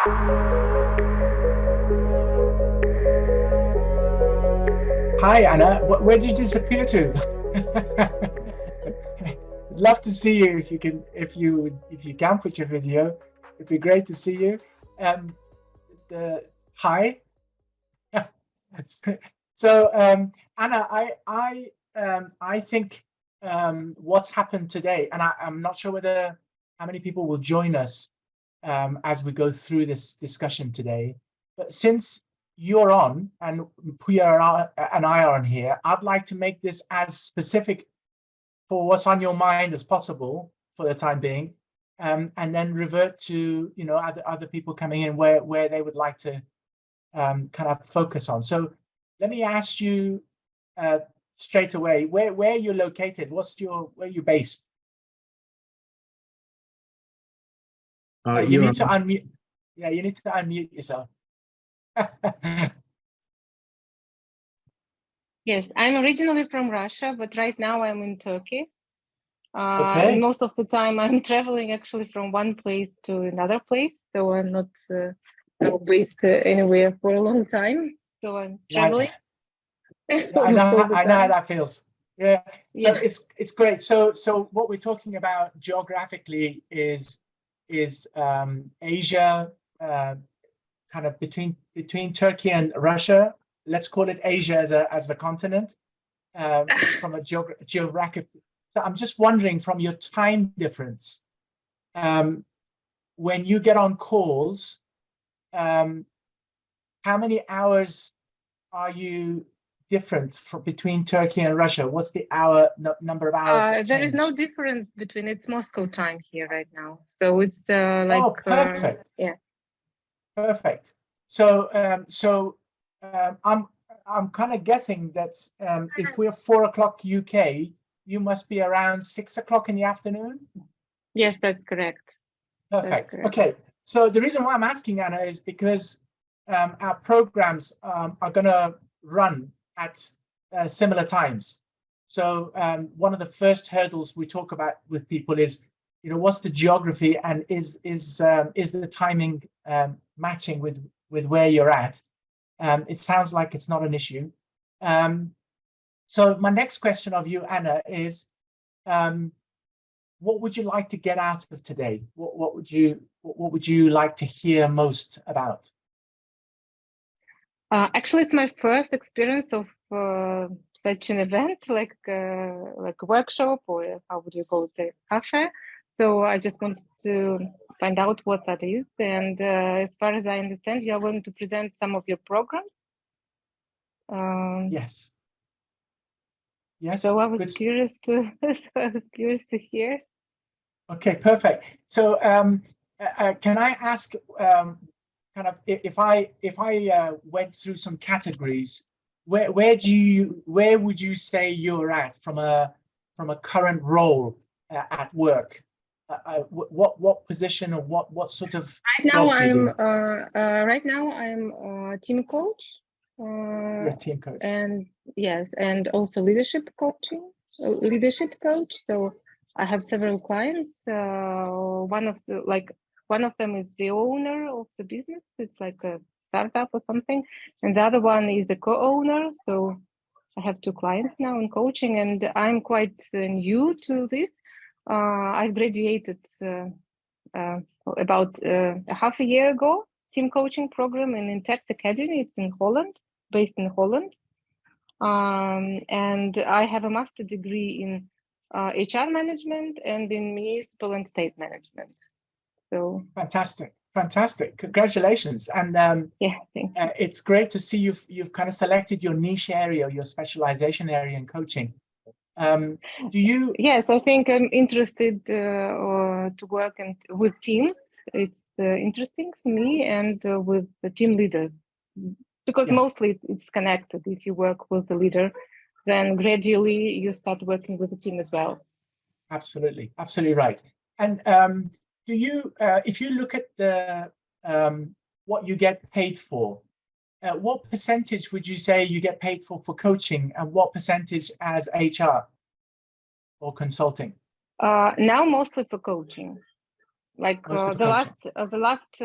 Hi, Anna. Where did you disappear to? Love to see you if you can put your video. It'd be great to see you. Um, hi. So, Anna, I think what's happened today, and I'm not sure whether how many people will join us as we go through this discussion today. But since you're on and Puya and I are on here, I'd like to make this as specific for what's on your mind as possible for the time being, and then revert to other people coming in where they would like to kind of focus on. So let me ask you straight away where you're located. Where you're based? You need to unmute. Yeah, you need to unmute yourself. Yes, I'm originally from Russia, but right now I'm in Turkey. Okay. And most of the time I'm traveling actually from one place to another place, so I'm not based anywhere for a long time. So I'm traveling. Yeah, I know how that feels. Yeah. So it's great. So what we're talking about geographically is Asia, kind of between Turkey and Russia. Let's call it Asia as a continent, from a geographic. So I'm just wondering, from your time difference, when you get on calls, how many hours are you different between Turkey and Russia? What's the number of hours? There is no difference between it's Moscow time here right now, so it's like oh, perfect. Yeah, perfect. So I'm kind of guessing that if we're 4 o'clock UK, you must be around 6 o'clock in the afternoon. Yes, that's correct. Perfect. That's correct. Okay. So the reason why I'm asking, Anna, is because our programs are going to run at similar times. So one of the first hurdles we talk about with people is, what's the geography, and is the timing matching with where you're at? It sounds like it's not an issue. So my next question of you, Anna, is what would you like to get out of today? What would you like to hear most about? Actually, it's my first experience of such an event, like a workshop, or how would you call it, a cafe. So I just wanted to find out what that is. And as far as I understand, you are going to present some of your programs. Yes. Yes. So I was curious to hear. Okay, perfect. So can I ask, kind of, if I went through some categories, where would you say you're at from a current role at work? What position, or what sort of job do you do? Right now I'm a team coach. You're a team coach. And yes, and also leadership coach. So I have several clients. One of them is the owner of the business. It's like a startup or something, and the other one is a co-owner. So I have two clients now in coaching, and I'm quite new to this. I graduated about a half a year ago, team coaching program in Intact Academy. It's in Holland, based in Holland. And I have a master degree in HR management and in municipal and state management. So fantastic. Congratulations. And yeah, thank you. It's great to see you've kind of selected your niche area, your specialization area in coaching. Do you? Yes, I think I'm interested to work with teams. It's interesting for me, and with the team leaders, because mostly it's connected. If you work with the leader, then gradually you start working with the team as well. Absolutely right. And do you, if you look at the what you get paid for, what percentage would you say you get paid for coaching, and what percentage as HR or consulting? Now mostly for coaching. Like the last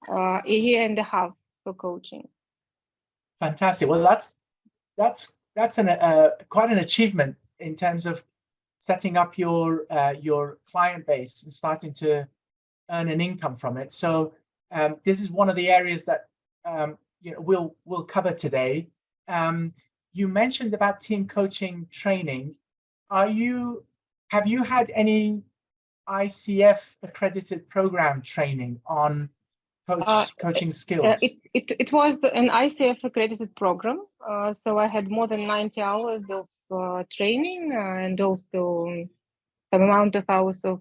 a year and a half for coaching. Fantastic. Well, that's quite an achievement in terms of setting up your client base and starting to earn an income from it. So this is one of the areas that we'll cover today. You mentioned about team coaching training. Have you had any ICF accredited program training on coaching skills? It was an ICF accredited program. So I had more than 90 hours of training and also some amount of hours of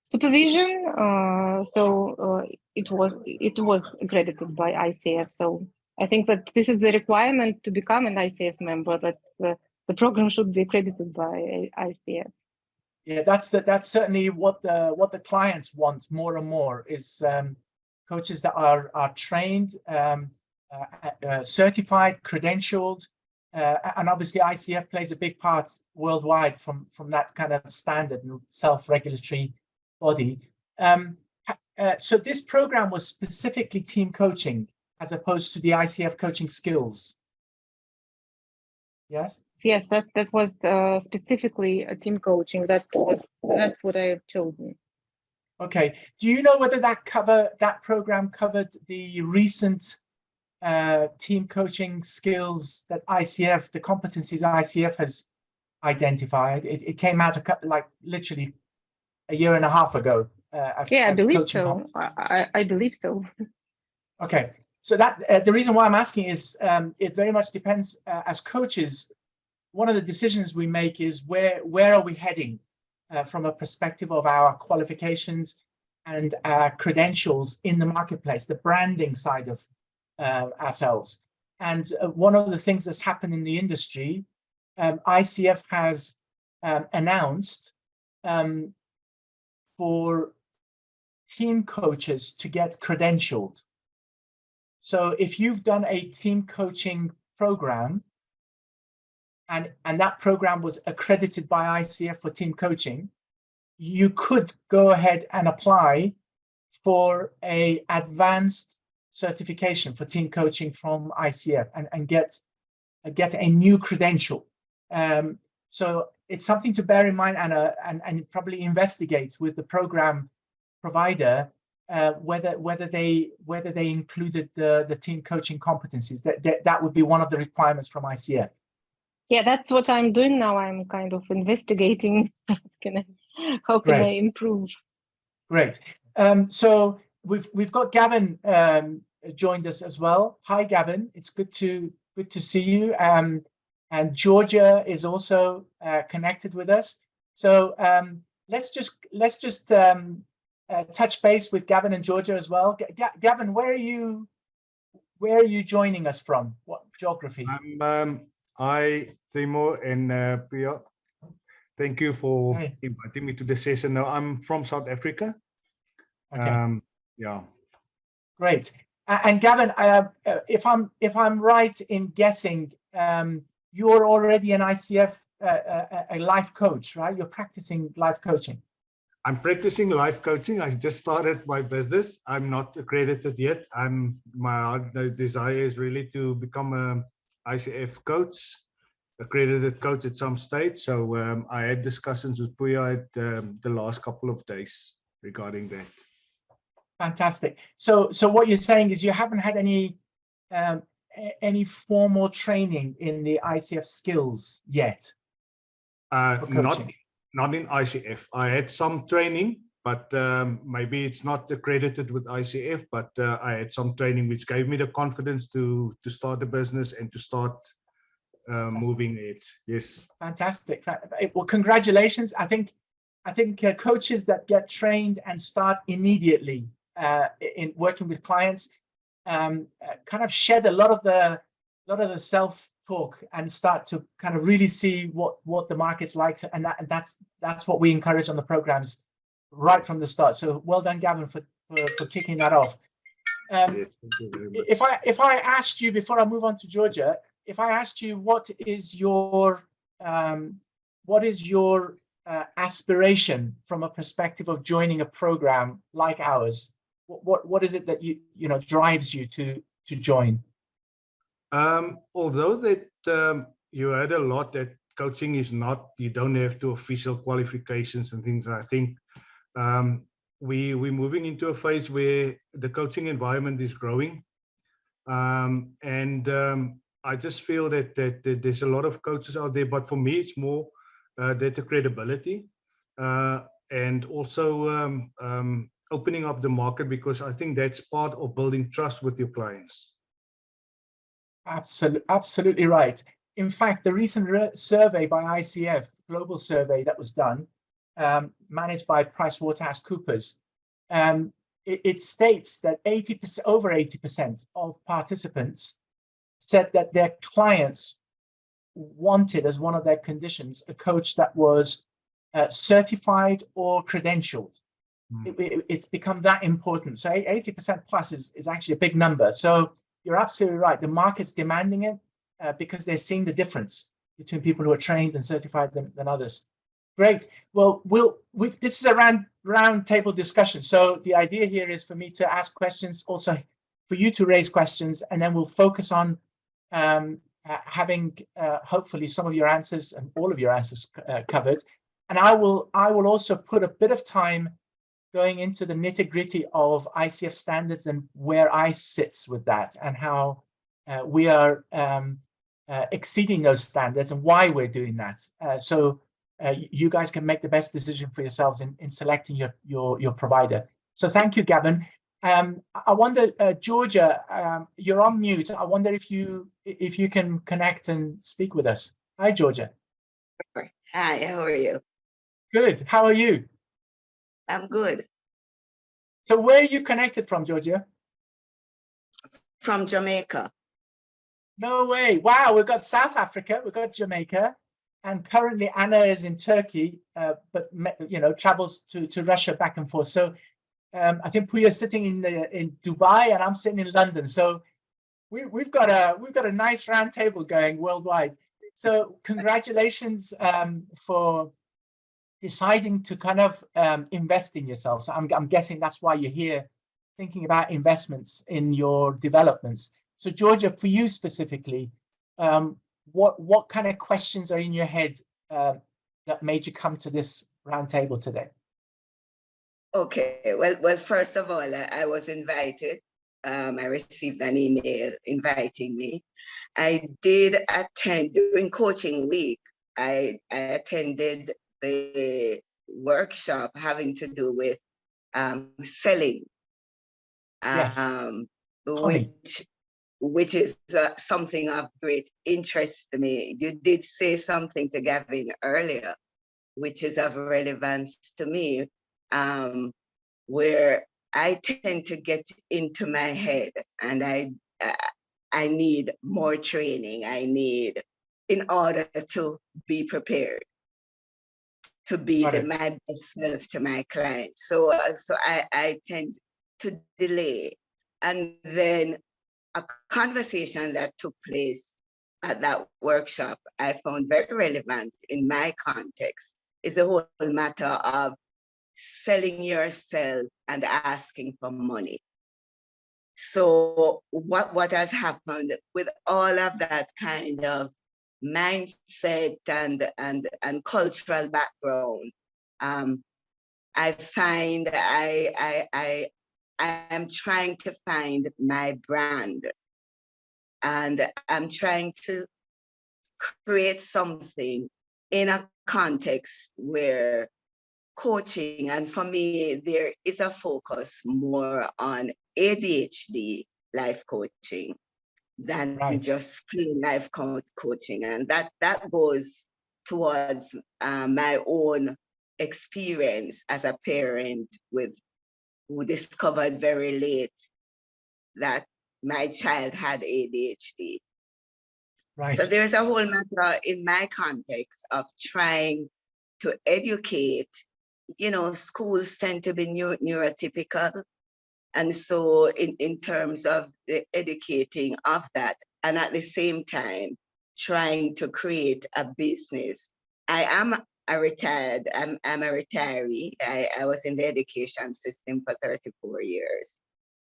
supervision. It was accredited by ICF. So I think that this is the requirement to become an ICF member, that the program should be accredited by ICF. Yeah, that's certainly what the clients want more and more is coaches that are trained, certified, credentialed, and obviously ICF plays a big part worldwide from that kind of standard and self-regulatory body. So this program was specifically team coaching as opposed to the ICF coaching skills. Yes. Yes, that was specifically a team coaching. That's what I have chosen. Okay. Do you know whether that program covered the recent team coaching skills that ICF, the competencies ICF has identified? It came out like literally a year and a half ago. I believe so. I believe so. Okay. So that the reason why I'm asking is it very much depends. As coaches, one of the decisions we make is where are we heading from a perspective of our qualifications and our credentials in the marketplace, the branding side of ourselves. And one of the things that's happened in the industry, ICF has announced for team coaches to get credentialed. So if you've done a team coaching program and that program was accredited by ICF for team coaching, you could go ahead and apply for an advanced certification for team coaching from ICF and get a new credential. So it's something to bear in mind and probably investigate with the program provider whether they included the team coaching competencies. That would be one of the requirements from ICF. Yeah, that's what I'm doing now. I'm kind of investigating how can I improve. Great. So we've got Gavin joined us as well. Hi, Gavin. It's good to see you. And Georgia is also connected with us. So let's just touch base with Gavin and Georgia as well. Gavin, where are you joining us from? What geography? Hi, Timo and Priya. Thank you for inviting me to this session. Now, I'm from South Africa. Okay. Yeah. Great. And Gavin, if I'm right in guessing, you're already an ICF a life coach, right? You're practicing life coaching. I'm practicing life coaching. I just started my business. I'm not accredited yet. My desire is really to become a ICF coach, accredited coach at some stage. So I had discussions with Puya at the last couple of days regarding that. Fantastic. So what you're saying is you haven't had any formal training in the ICF skills yet? Not in ICF. I had some training, but maybe it's not accredited with ICF, but I had some training which gave me the confidence to start a business and to start moving it. Yes. Fantastic. Well, congratulations. I think coaches that get trained and start immediately in working with clients kind of shed a lot of the self-talk and start to kind of really see what the market's like, and that's what we encourage on the programs right from the start. So well done, Gavin, for kicking that off. If I asked you before I move on to Georgia, if I asked you what is your aspiration from a perspective of joining a program like ours, What is it that you know drives you to join? Although that you heard a lot that coaching is not, you don't have to official qualifications and things. I think we're moving into a phase where the coaching environment is growing, and I just feel that there's a lot of coaches out there. But for me, it's more that the credibility and also opening up the market, because I think that's part of building trust with your clients. Absolutely right. In fact, the recent survey by ICF, global survey that was done, managed by PricewaterhouseCoopers, it states that 80%, over 80% of participants said that their clients wanted as one of their conditions a coach that was certified or credentialed. It's become that important. So 80% plus is actually a big number. So you're absolutely right. The market's demanding it because they're seeing the difference between people who are trained and certified than others. Great. Well, this is a round table discussion. So the idea here is for me to ask questions, also for you to raise questions, and then we'll focus on having hopefully some of your answers and all of your answers covered. And I will also put a bit of time going into the nitty-gritty of ICF standards and where I sits with that, and how we are exceeding those standards and why we're doing that. So you guys can make the best decision for yourselves in selecting your provider. So thank you, Gavin. I wonder, Georgia, you're on mute. I wonder if you can connect and speak with us. Hi, Georgia. Hi, how are you? Good. How are you? I'm good. So where are you connected from, Georgia? From Jamaica. No way. Wow, we've got South Africa, we've got Jamaica, and currently Anna is in Turkey, but travels to Russia back and forth. So I think Puya's sitting in Dubai and I'm sitting in London. So we've got a nice round table going worldwide. So congratulations for deciding to kind of invest in yourself. So I'm guessing that's why you're here, thinking about investments in your developments. So Georgia, for you specifically, what kind of questions are in your head that made you come to this roundtable today? Okay, well, first of all, I was invited. I received an email inviting me. I did attend during coaching week. I attended the workshop having to do with selling, Yes. which is something of great interest to me. You did say something to Gavin earlier, which is of relevance to me, where I tend to get into my head, and I need more training. I need, in order to be prepared, to be my best self to my clients. So I tend to delay. And then a conversation that took place at that workshop, I found very relevant in my context, is the whole matter of selling yourself and asking for money. So what has happened with all of that kind of mindset and cultural background, I find I am trying to find my brand, and I'm trying to create something in a context where coaching, and for me, there is a focus more on ADHD life coaching than just plain life coaching. And that goes towards my own experience as a parent who discovered very late that my child had ADHD. Right. So there's a whole matter in my context of trying to educate. Schools tend to be neurotypical. And so in terms of the educating of that, and at the same time, trying to create a business. I am retired. I'm a retiree. I was in the education system for 34 years,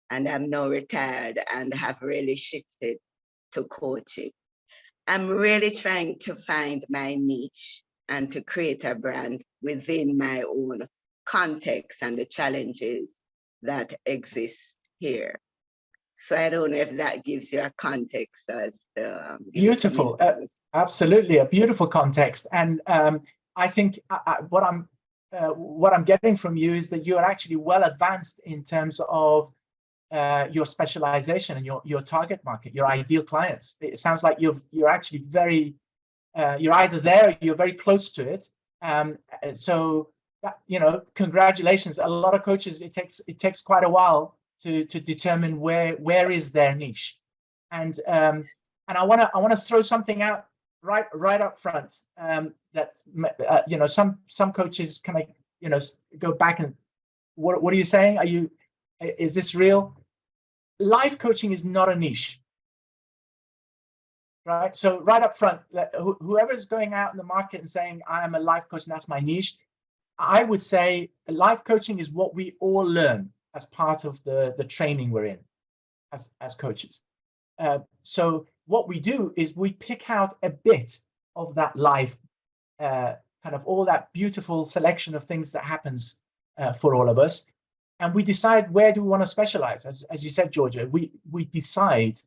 and I'm now retired and have really shifted to coaching. I'm really trying to find my niche and to create a brand within my own context and the challenges that exist here. So I don't know if that gives you a context as beautiful. Absolutely, a beautiful context. And I think what I'm getting from you is that you are actually well advanced in terms of your specialization and your target market, your ideal clients. It sounds like you're actually very you're either there or you're very close to it. So you know, congratulations. A lot of coaches, it takes quite a while to determine where is their niche, and I want to throw something out right up front, that you know, some coaches kind of, you know, go back and what are you saying? Is this real? Life coaching is not a niche, right? So right up front, whoever's going out in the market and saying I am a life coach and that's my niche, I would say life coaching is what we all learn as part of the training we're in as coaches. So what we do is we pick out a bit of that life, kind of all that beautiful selection of things that happens for all of us, and we decide where do we want to specialize. As you said, Georgia, we decide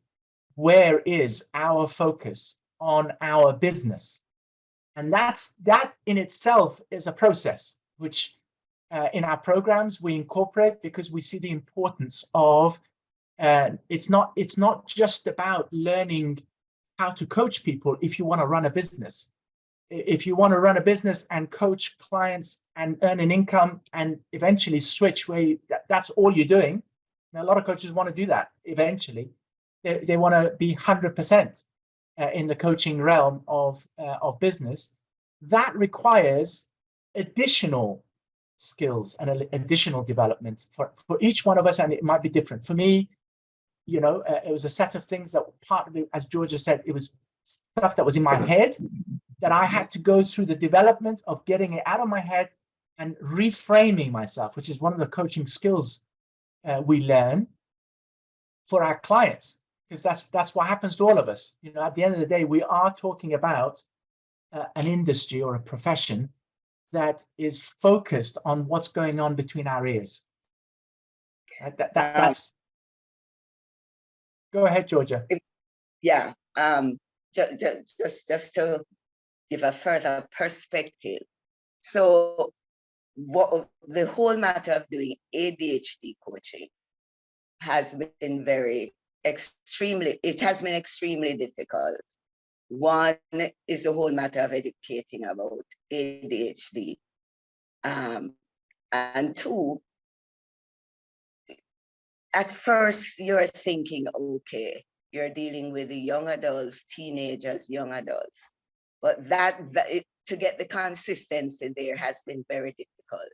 where is our focus on our business, and that in itself is a process which in our programs we incorporate, because we see the importance of it's not just about learning how to coach people. If you want to run a business, if you want to run a business and coach clients and earn an income and eventually switch where that's all you're doing. Now, a lot of coaches want to do that eventually. They want to be 100% in the coaching realm of business. That requires additional skills and additional development for each one of us, and it might be different. For me, you know, it was a set of things that partly, as Georgia said, it was stuff that was in my head that I had to go through the development of getting it out of my head and reframing myself, which is one of the coaching skills we learn for our clients, because that's what happens to all of us. You know, at the end of the day, we are talking about an industry or a profession that is focused on what's going on between our ears. That's. Go ahead, Georgia. Yeah, just to give a further perspective. So what the whole matter of doing ADHD coaching has been extremely difficult. One is the whole matter of educating about ADHD. And two, at first you're thinking, okay, you're dealing with the young adults, teenagers, young adults, but to get the consistency there has been very difficult.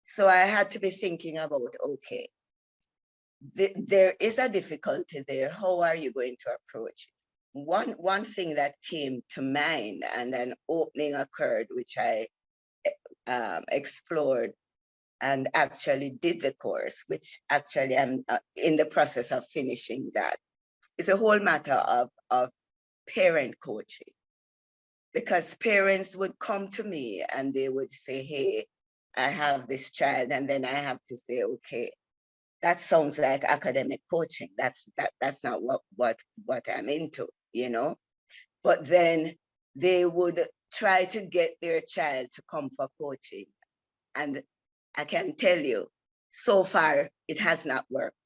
So I had to be thinking about, okay, there is a difficulty there. How are you going to approach it? One thing that came to mind, and an opening occurred, which I explored and actually did the course, which actually I'm in the process of finishing that. It's a whole matter of parent coaching, because parents would come to me and they would say, hey, I have this child, and then I have to say, okay, that sounds like academic coaching. That's not what I'm into, you know. But then they would try to get their child to come for coaching, and I can tell you, so far it has not worked.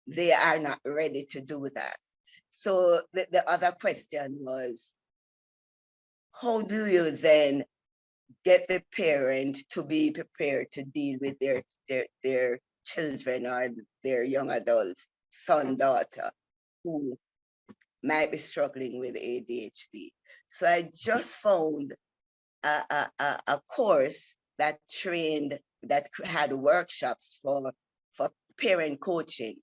They are not ready to do that. So the other question was, how do you then get the parent to be prepared to deal with their children or their young adults, son, daughter, who might be struggling with ADHD? So I just found a course that had workshops for parent coaching,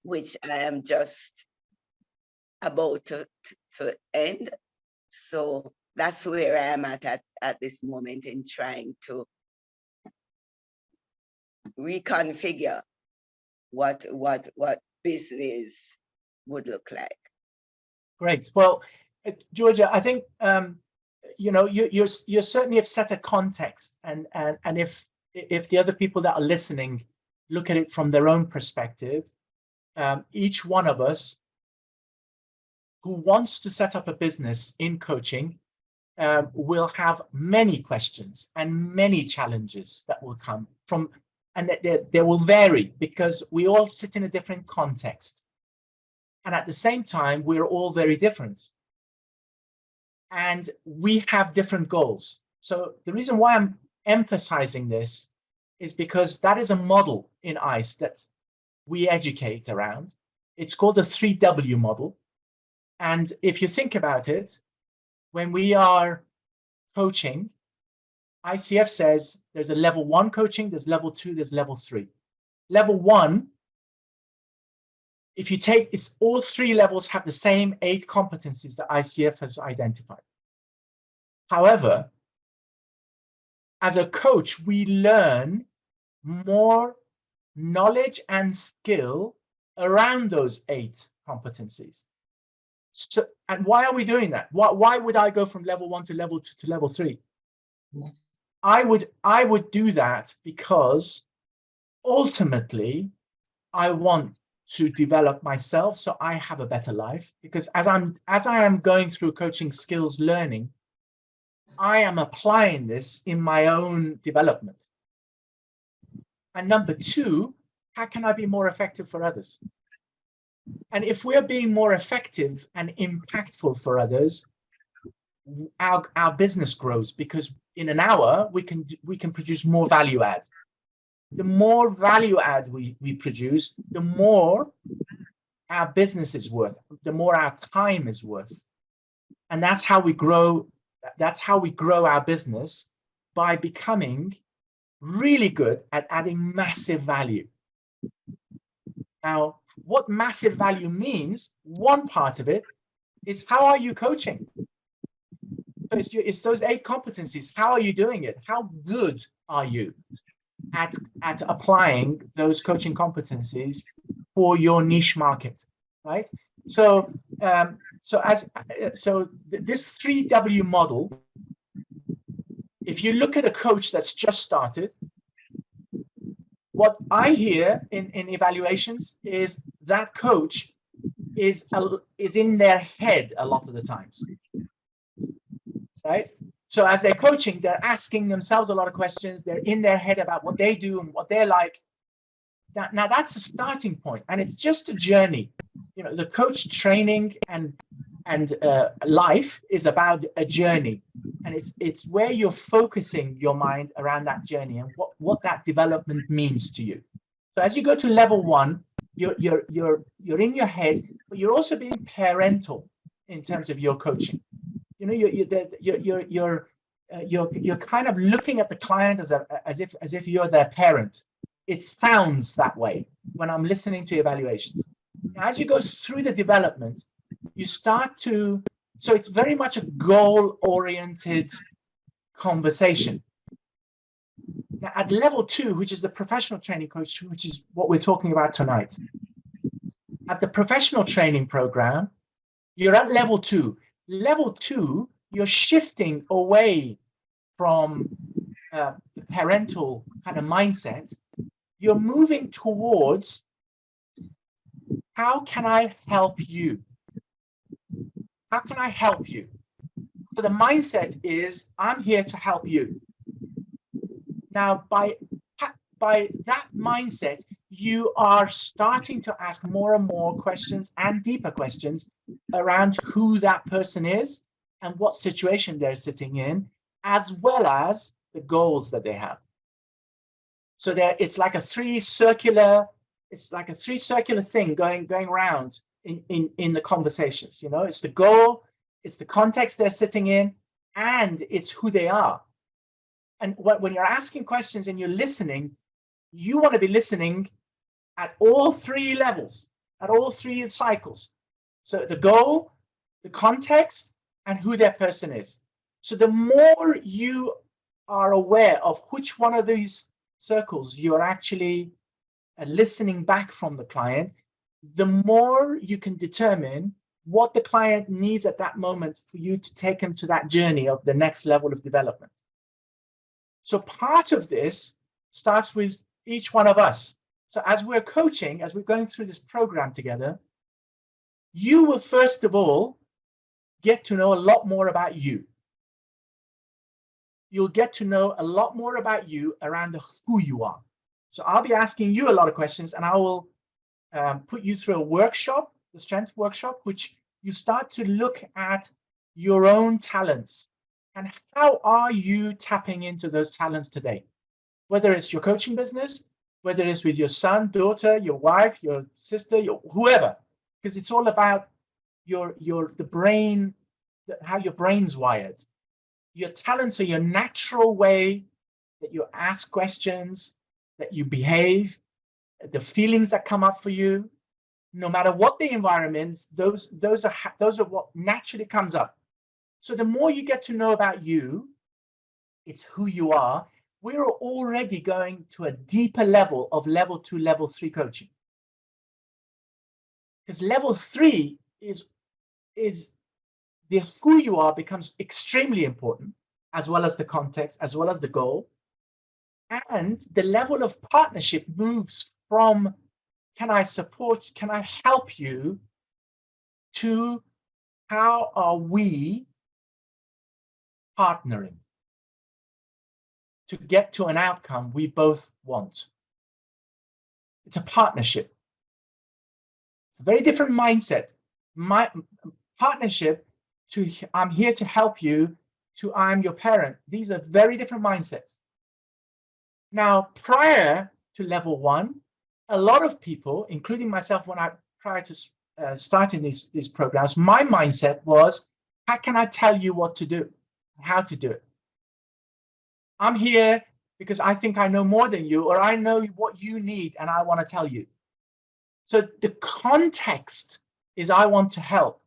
which I am just about to end. So that's where I am at this moment in trying to reconfigure what business would look like. Great. Well, Georgia, I think you know, you certainly have set a context, and if the other people that are listening look at it from their own perspective, each one of us who wants to set up a business in coaching will have many questions and many challenges that will come from, and they will vary because we all sit in a different context. And at the same time, we're all very different. And we have different goals. So the reason why I'm emphasizing this is because that is a model in ICE that we educate around. It's called the 3W model. And if you think about it, when we are coaching, ICF says there's a level 1 coaching, there's level 2, there's level 3. Level 1, if you take, it's all 3 levels have the same 8 competencies that ICF has identified. However, as a coach, we learn more knowledge and skill around those 8 competencies. So, and why are we doing that? Why would I go from level 1 to level 2 to level 3? I would do that because ultimately I want to develop myself so I have a better life, because as I am going through coaching skills learning, I am applying this in my own development. And number 2, how can I be more effective for others? And if we're being more effective and impactful for others, our business grows, because in an hour we can produce more value add. The more value add we produce, the more our business is worth, the more our time is worth. And that's how we grow. That's how we grow our business, by becoming really good at adding massive value. Now, what massive value means, one part of it is, how are you coaching? So it's those 8 competencies. How are you doing it? How good are you at applying those coaching competencies for your niche market, right? So this 3W model, if you look at a coach that's just started, what I hear in evaluations is that coach is in their head a lot of the times, right? So as they're coaching, they're asking themselves a lot of questions. They're in their head about what they do and what they're like. Now that's a starting point, and it's just a journey. You know, the coach training and life is about a journey, and it's where you're focusing your mind around that journey and what that development means to you. So as you go to level 1, you're in your head, but you're also being parental in terms of your coaching. You know, you're kind of looking at the client as if you're their parent. It sounds that way when I'm listening to evaluations. Now, as you go through the development, you start to, so it's very much a goal-oriented conversation. Now, at level 2, which is the professional training coach, which is what we're talking about tonight, at the professional training program, you're at level 2. Level 2, you're shifting away from the parental kind of mindset. You're moving towards, how can I help you? How can I help you? So the mindset is, I'm here to help you. Now, by that mindset, you are starting to ask more and more questions and deeper questions around who that person is and what situation they're sitting in, as well as the goals that they have. So it's like a three circular thing going around in the conversations. You know, it's the goal, it's the context they're sitting in, and it's who they are. And when you're asking questions and you're listening, you want to be listening at all 3 levels, at all 3 cycles. So the goal, the context, and who their person is. So the more you are aware of which one of these circles you are actually listening back from the client, the more you can determine what the client needs at that moment for you to take them to that journey of the next level of development. So part of this starts with each one of us. So as we're coaching, as we're going through this program together, you will first of all get to know a lot more about you. You'll get to know a lot more about you around who you are. So I'll be asking you a lot of questions, and I will put you through a workshop, the strength workshop, which you start to look at your own talents and how are you tapping into those talents today, whether it's your coaching business, whether it's with your son, daughter, your wife, your sister, whoever, because it's all about the brain, how your brain's wired. Your talents are your natural way that you ask questions, that you behave, the feelings that come up for you, no matter what the environment, those are what naturally comes up. So the more you get to know about you, it's who you are. We're already going to a deeper level of level 2, level 3 coaching. Because level 3 is the who you are becomes extremely important, as well as the context, as well as the goal. And the level of partnership moves from can I support, can I help you, to how are we partnering to get to an outcome we both want. It's a partnership. It's a very different mindset. My partnership to I'm here to help you to I'm your parent. These are very different mindsets. Now, prior to level 1, a lot of people, including myself, prior to starting these programs, my mindset was, how can I tell you what to do, how to do it? I'm here because I think I know more than you, or I know what you need and I want to tell you. So the context is I want to help.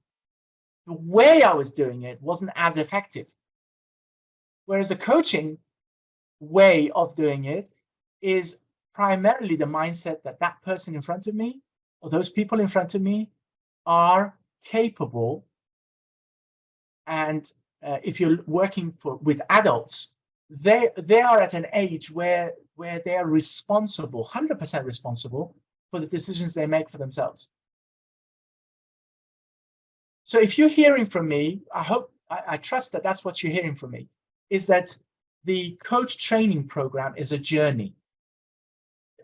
The way I was doing it wasn't as effective. Whereas the coaching way of doing it is primarily the mindset that that person in front of me or those people in front of me are capable. And if you're working with adults, they are at an age where they are responsible, 100% responsible for the decisions they make for themselves. So if you're hearing from me, I trust that that's what you're hearing from me, is that the coach training program is a journey.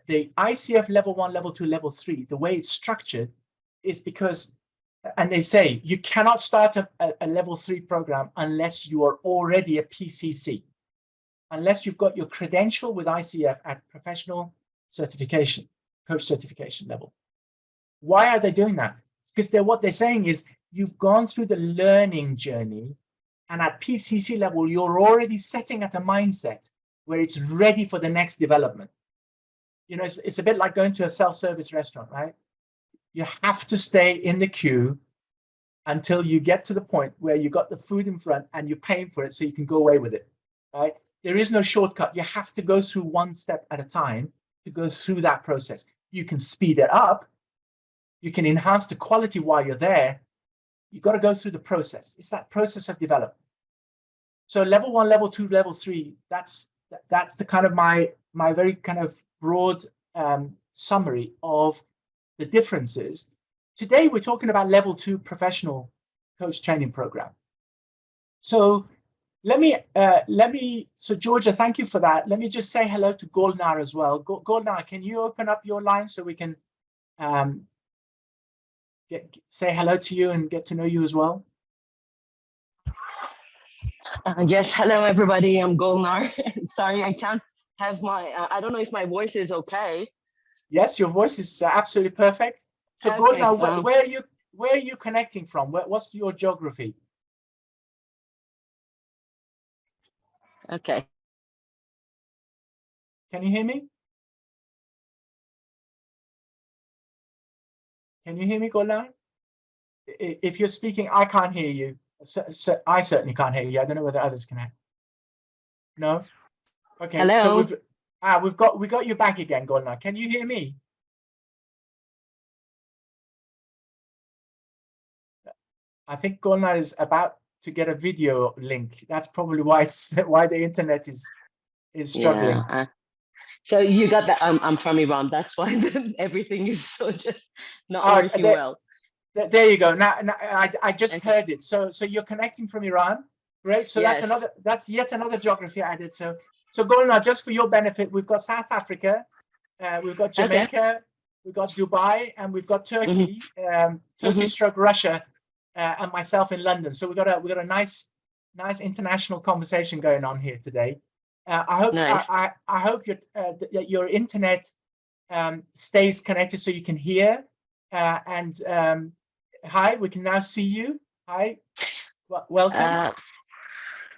The ICF level 1, level 2, level 3, the way it's structured is because, and they say, you cannot start a level 3 program unless you are already a PCC, unless you've got your credential with ICF at professional certification, coach certification level. Why are they doing that? Because what they're saying is you've gone through the learning journey, and at PCC level, you're already setting at a mindset where it's ready for the next development. You know, it's a bit like going to a self-service restaurant, right? You have to stay in the queue until you get to the point where you got the food in front and you're paying for it so you can go away with it, right? There is no shortcut. You have to go through one step at a time to go through that process. You can speed it up. You can enhance the quality while you're there. You've got to go through the process. It's that process of development. So level 1, level 2, level 3, that's the kind of my very kind of broad summary of the differences. Today, we're talking about level 2 professional coach training program. So so Georgia, thank you for that. Let me just say hello to Golnar as well. Golnar, can you open up your line so we can say hello to you and get to know you as well? Yes, hello everybody. I'm Golnar. Sorry, I can't have I don't know if my voice is okay. Yes, your voice is absolutely perfect. So okay, Golnar, where are you connecting from? What's your geography? Okay. Can you hear me? Can you hear me, Golnar? If you're speaking, I can't hear you. so I certainly can't hear you. I don't know whether others can hear. No? Okay, Hello. so we got you back again, Golnar. Can you hear me? I think Golnar is about to get a video link. That's probably why why the internet is struggling. Yeah. So you got that. I'm from Iran. That's why everything is so just not working well. There you go. Now I just Okay. heard it. So you're connecting from Iran. Great. So Yes. that's yet another geography added. So Golnar, just for your benefit, we've got South Africa, we've got Jamaica, we've got Dubai, and we've got Turkey, Turkey stroke Russia, and myself in London. So we got a nice international conversation going on here today. I hope Nice. I hope that your internet stays connected so you can hear. Hi, we can now see you. Hi, welcome.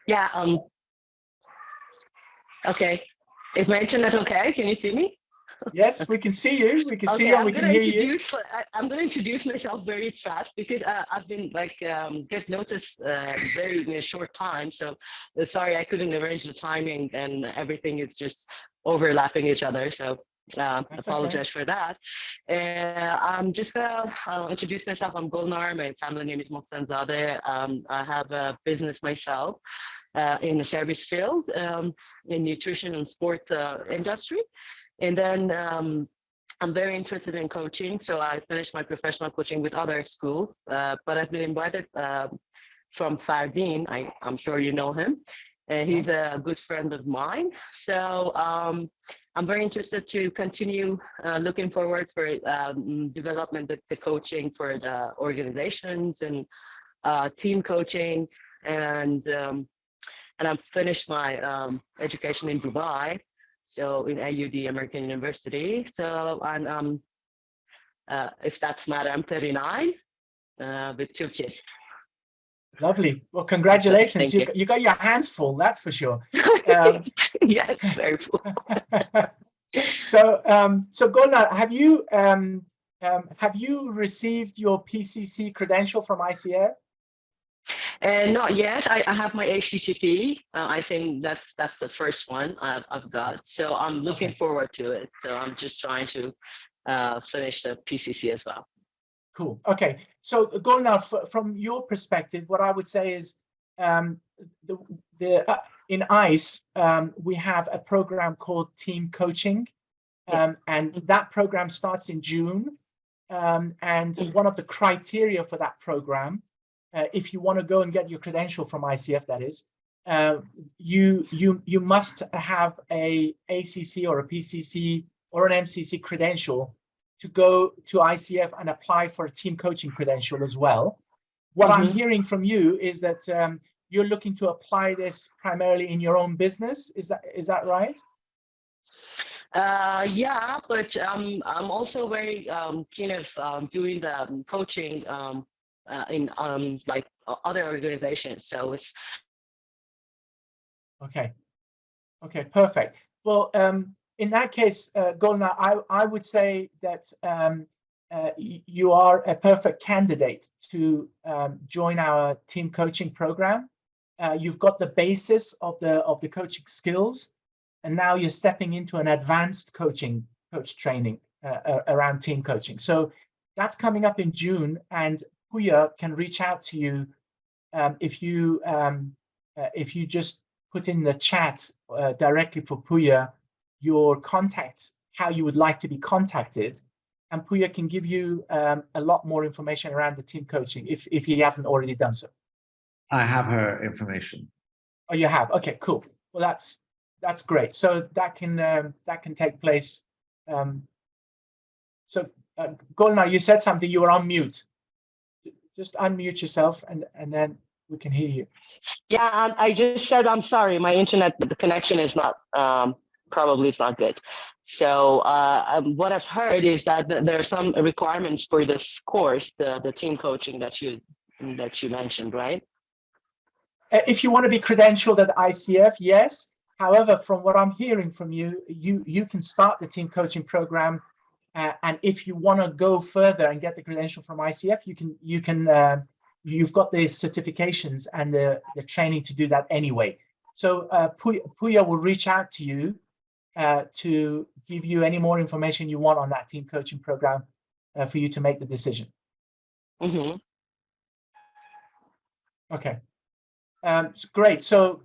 Yeah. Okay. Is my internet okay? Can you see me? Yes, we can see you. We can see Okay, you. And we can hear you. I'm going to introduce myself very fast because I've been get noticed very in a short time. So sorry, I couldn't arrange the timing and everything is just overlapping each other. So apologize for that. I'm just gonna introduce myself. I'm Golnar. My family name is Mohsenzadeh. I have a business myself in the service field, in nutrition and sport industry. And then I'm very interested in coaching. So I finished my professional coaching with other schools, but I've been invited from Fardeen. I'm sure you know him. He's a good friend of mine. So I'm very interested to continue looking forward for development, the coaching for the organizations and team coaching. And I've finished my education in Dubai. So in AUD, American University. So, and if that's matter, I'm 39 with 2 kids. Lovely. Well, congratulations. Thank You got your hands full, that's for sure. Yes, very full. So Golnar, have you received your PCC credential from ICF? Not yet. I have my HTTP. I think that's the first one I've got. So I'm looking forward to it. So I'm just trying to finish the PCC as well. Cool. Okay. So Golnar, from your perspective, what I would say is in ICE, we have a program called Team Coaching, and that program starts in June. And one of the criteria for that program, if you want to go and get your credential from ICF, that is, you must have a ACC or a PCC or an MCC credential to go to ICF and apply for a team coaching credential as well. What I'm hearing from you is that you're looking to apply this primarily in your own business. Is that right? Yeah, but I'm also very keen of doing the coaching in like other organizations. So it's okay, perfect. Well, in that case, Golnar, I would say that you are a perfect candidate to join our team coaching program. You've got the basis of the coaching skills, and now you're stepping into an advanced coach training around team coaching. So that's coming up in June, and Puya can reach out to you if you just put in the chat directly for Puya your contact, how you would like to be contacted, and Puya can give you a lot more information around the team coaching if he hasn't already done so. I have her information. Oh, you have? Okay, cool. Well, that's great. So that can take place. So Golnar, you said something. You were on mute. Just unmute yourself, and then we can hear you. Yeah, I just said I'm sorry. My internet, the connection is not probably it's not good. So what I've heard is that there are some requirements for this course, the team coaching that you mentioned, right? If you want to be credentialed at ICF, yes. However, from what I'm hearing from you, you can start the team coaching program, and if you want to go further and get the credential from ICF, you you've got the certifications and the training to do that anyway. So Puya will reach out to you to give you any more information you want on that team coaching program for you to make the decision. Mm-hmm. Okay. Great. So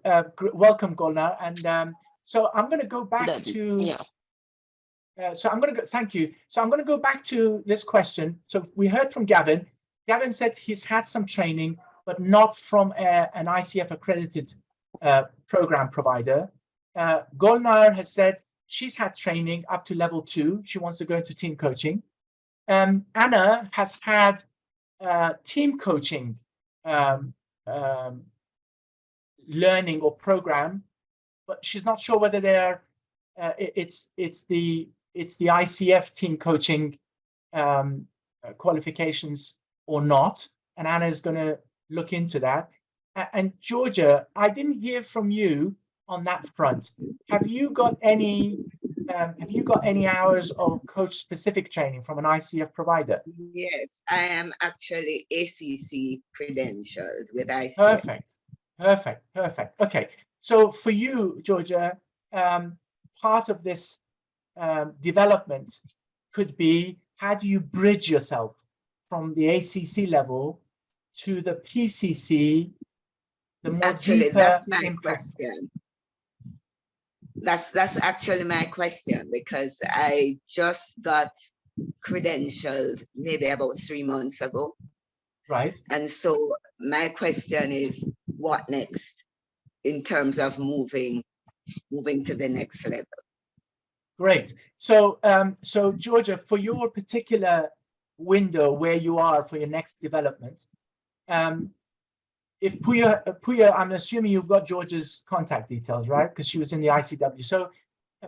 welcome, Golnar. And so I'm going to go back to. Yeah. So I'm going to go. Thank you. So I'm going to go back to this question. So we heard from Gavin. Gavin said he's had some training, but not from an ICF accredited program provider. Golnar has said she's had training up to level 2. She wants to go into team coaching. Anna has had team coaching learning or program, but she's not sure whether they're it's the ICF team coaching qualifications or not. And Anna is going to look into that. And Georgia, I didn't hear from you on that front. Have you got any hours of coach specific training from an ICF provider? Yes, I am actually ACC credentialed with ICF. Perfect. Perfect. Perfect. Okay. So for you, Georgia, part of this development could be, how do you bridge yourself from the ACC level to the PCC, the more Actually, deeper that's my impact? question. That's actually my question, because I just got credentialed maybe about 3 months ago. Right. And so my question is, what next in terms of moving to the next level? Great. So, so Georgia, for your particular window where you are for your next development, if Puya, I'm assuming you've got Georgia's contact details, right? Because she was in the ICW. So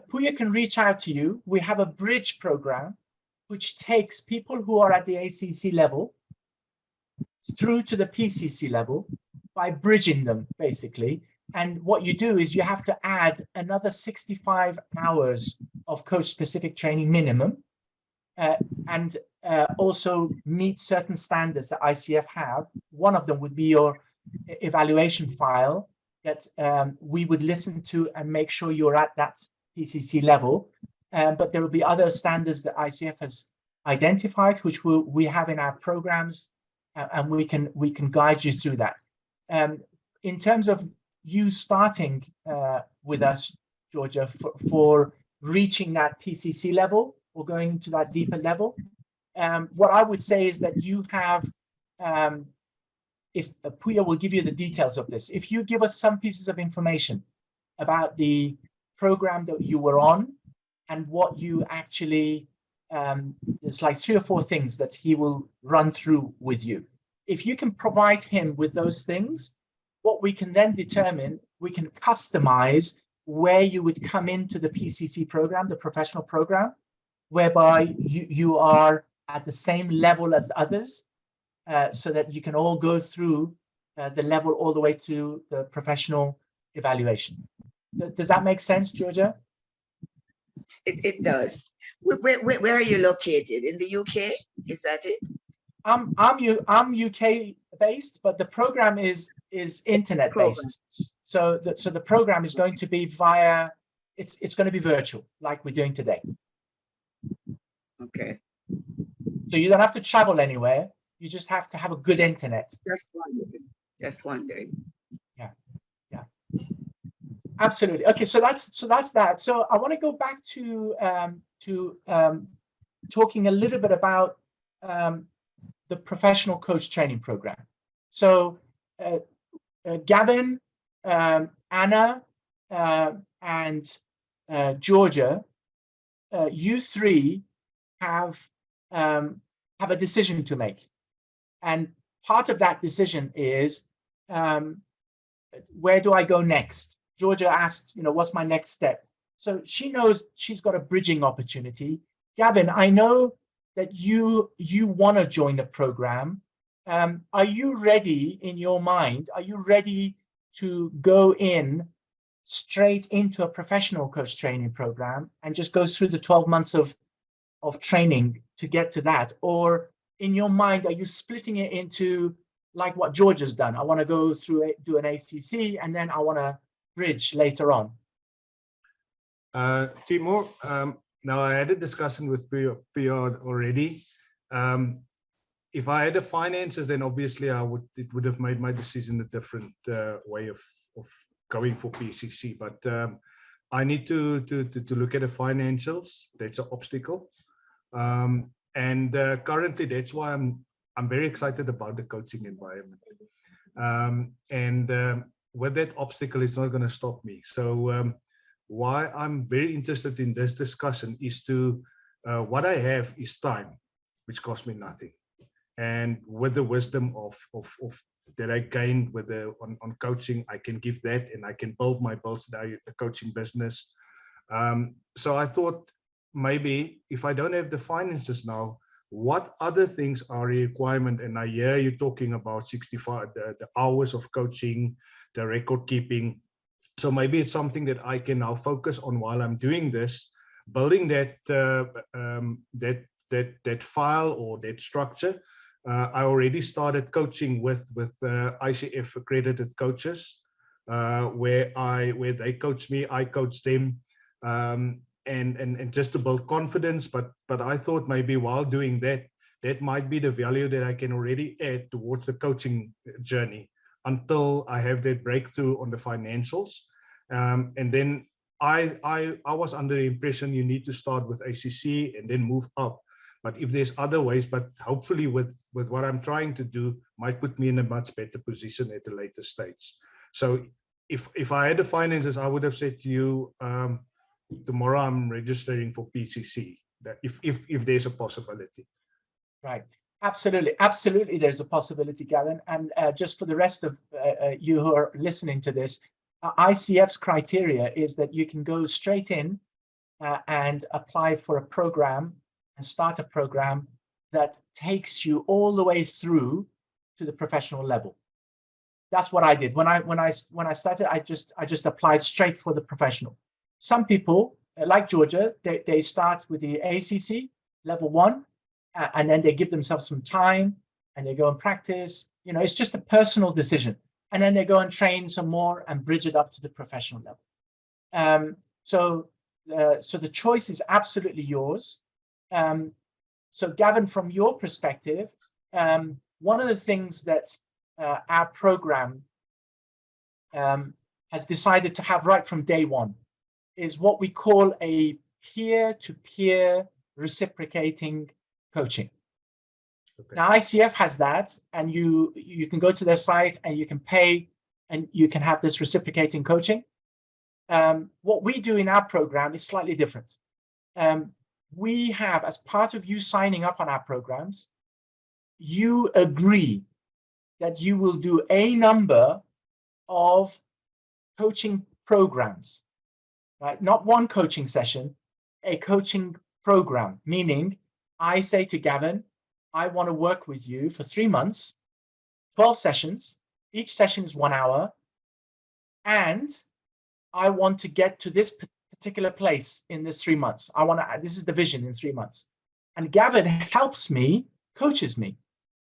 Puya can reach out to you. We have a bridge program which takes people who are at the ACC level through to the PCC level by bridging them, basically. And what you do is you have to add another 65 hours of coach-specific training minimum, and also meet certain standards that ICF have. One of them would be your evaluation file that we would listen to and make sure you're at that PCC level. But there will be other standards that ICF has identified, which we have in our programs, and we can guide you through that. In terms of you starting with us, Georgia, for reaching that PCC level or going to that deeper level, what I would say is that you have, if Puya will give you the details of this, if you give us some pieces of information about the program that you were on and what you actually, there's like 3 or 4 things that he will run through with you. If you can provide him with those things, what we can then determine, we can customize where you would come into the PCC program, the professional program, whereby you are at the same level as others, so that you can all go through the level all the way to the professional evaluation. Does that make sense, Georgia? It does. Where are you located? In the UK? Is that it? I'm UK based, but the program is internet based. So the program is going to be via, it's going to be virtual, like we're doing today. Okay. So you don't have to travel anywhere. You just have to have a good internet. Just wondering. Yeah. Absolutely. Okay, so that's that. So I want to go back to talking a little bit about the professional coach training program. So Gavin, Anna, and Georgia, you 3 have a decision to make, and part of that decision is, where do I go next? Georgia asked, what's my next step? So she knows she's got a bridging opportunity. Gavin, I know that you want to join the program. Are you ready in your mind? Are you ready to go in straight into a professional coach training program and just go through the 12 months of training to get to that? Or in your mind, are you splitting it into like what George has done. I want to go through do an ACC, and then I want to bridge later on. Timur, now I had a discussion with PR already. If I had the finances, then obviously it would have made my decision a different way of going for PCC. But I need to look at the financials. That's an obstacle. And currently, that's why I'm very excited about the coaching environment. With that obstacle, it's not going to stop me. So why I'm very interested in this discussion is what I have is time, which costs me nothing. And with the wisdom of that I gained with on coaching, I can give that, and I can build my the coaching business. So I thought maybe if I don't have the finances now, what other things are a requirement? And I hear you talking about 65 the hours of coaching, the record keeping. So maybe it's something that I can now focus on while I'm doing this, building that that file or that structure. I already started coaching with ICF accredited coaches, where they coach me, I coach them, and just to build confidence. But I thought maybe while doing that, that might be the value that I can already add towards the coaching journey until I have that breakthrough on the financials. And then I was under the impression you need to start with ACC and then move up. But if there's other ways, but hopefully with what I'm trying to do, might put me in a much better position at a later stage. So if I had the finances, I would have said to you, tomorrow I'm registering for PCC, that if there's a possibility. Right. Absolutely, there's a possibility, Gavin. And just for the rest of you who are listening to this, ICF's criteria is that you can go straight in and apply for a program and start a program that takes you all the way through to the professional level. That's what I did when I started. I just applied straight for the professional. Some people, like Georgia, they start with the ACC level 1, and then they give themselves some time and they go and practice. You know, it's just a personal decision, and then they go and train some more and bridge it up to the professional level. So the choice is absolutely yours. So Gavin, from your perspective, one of the things that our program has decided to have right from day one is what we call a peer-to-peer reciprocating coaching. Okay. Now ICF has that, and you can go to their site and you can pay and you can have this reciprocating coaching. What we do in our program is slightly different. We have, as part of you signing up on our programs, you agree that you will do a number of coaching programs, right? Not one coaching session, a coaching program, meaning I say to Gavin, I want to work with you for 3 months, 12 sessions, each session is 1 hour, and I want to get to this particular place in this 3 months. This is the vision in 3 months. And Gavin helps me, coaches me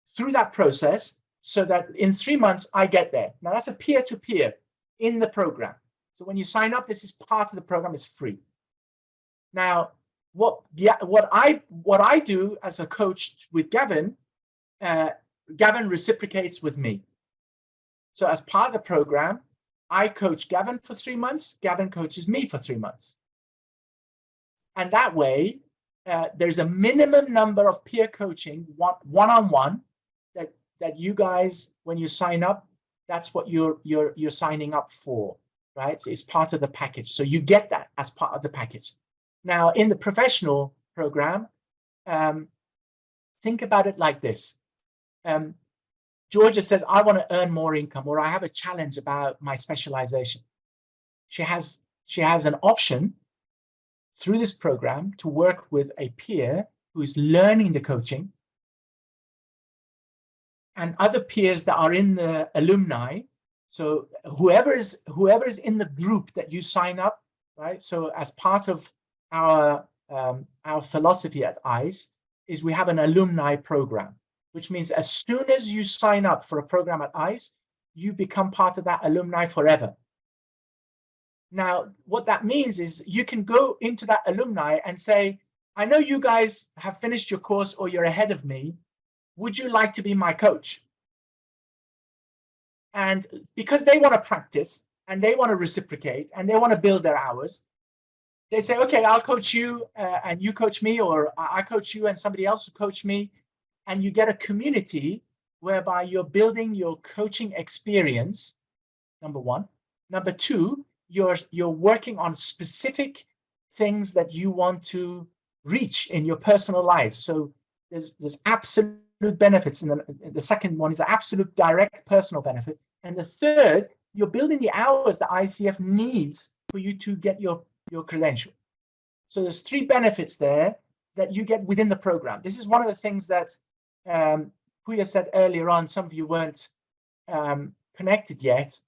through that process so that in 3 months I get there. Now that's a peer-to-peer in the program. So when you sign up, this is part of the program, is free. Now, what I do as a coach with Gavin, Gavin reciprocates with me. So as part of the program, I coach Gavin for 3 months, Gavin coaches me for 3 months. And that way, there's a minimum number of peer coaching, one-on-one, that you guys, when you sign up, that's what you're signing up for, right? So it's part of the package. So you get that as part of the package. Now, in the professional program, think about it like this. Georgia says, I want to earn more income, or I have a challenge about my specialization. She has an option through this program to work with a peer who is learning the coaching, and other peers that are in the alumni. So whoever is in the group that you sign up, right? So as part of our philosophy at ICE is we have an alumni program. which means as soon as you sign up for a program at ICE, you become part of that alumni forever. Now, what that means is you can go into that alumni and say, I know you guys have finished your course or you're ahead of me. Would you like to be my coach? And because they want to practice and they want to reciprocate and they want to build their hours, they say, okay, I'll coach you and you coach me, or I coach you and somebody else will coach me. And you get a community whereby you're building your coaching experience, number one. Number two, you're working on specific things that you want to reach in your personal life. So there's absolute benefits. And the second one is absolute direct personal benefit. And the third, you're building the hours that ICF needs for you to get your credential. So there's three benefits there that you get within the program. This is one of the things that Puya said earlier on. Some of you weren't connected yet.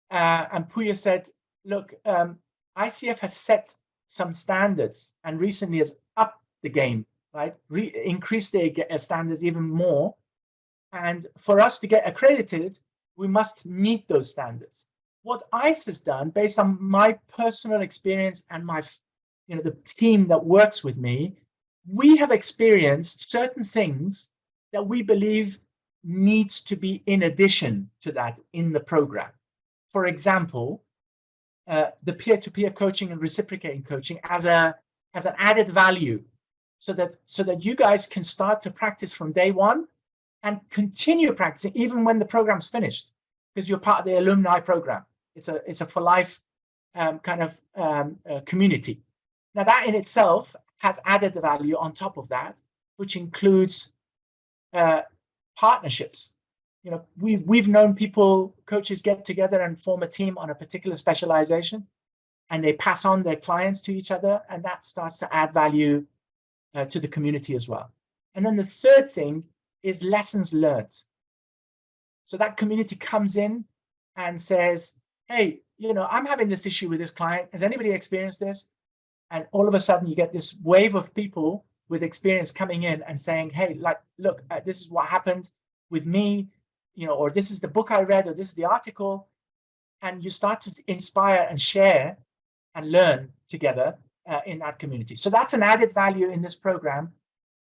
And Puya said, look, ICF has set some standards and recently has upped the game, right? Increased their standards even more. And for us to get accredited, we must meet those standards. What ICE has done, based on my personal experience and my, the team that works with me, we have experienced certain things that we believe needs to be in addition to that in the program. For example, the peer-to-peer coaching and reciprocating coaching as an added value, so that you guys can start to practice from day one and continue practicing even when the program's finished, because you're part of the alumni program. It's a for life kind of community. Now that in itself has added the value on top of that, which includes partnerships. We've known coaches get together and form a team on a particular specialization, and they pass on their clients to each other, and that starts to add value to the community as well. And then the third thing is lessons learned. So that community comes in and says, hey, I'm having this issue with this client. Has anybody experienced this? And all of a sudden you get this wave of people with experience coming in and saying, hey, look, this is what happened with me, or this is the book I read, or this is the article. And you start to inspire and share and learn together in that community. So that's an added value in this program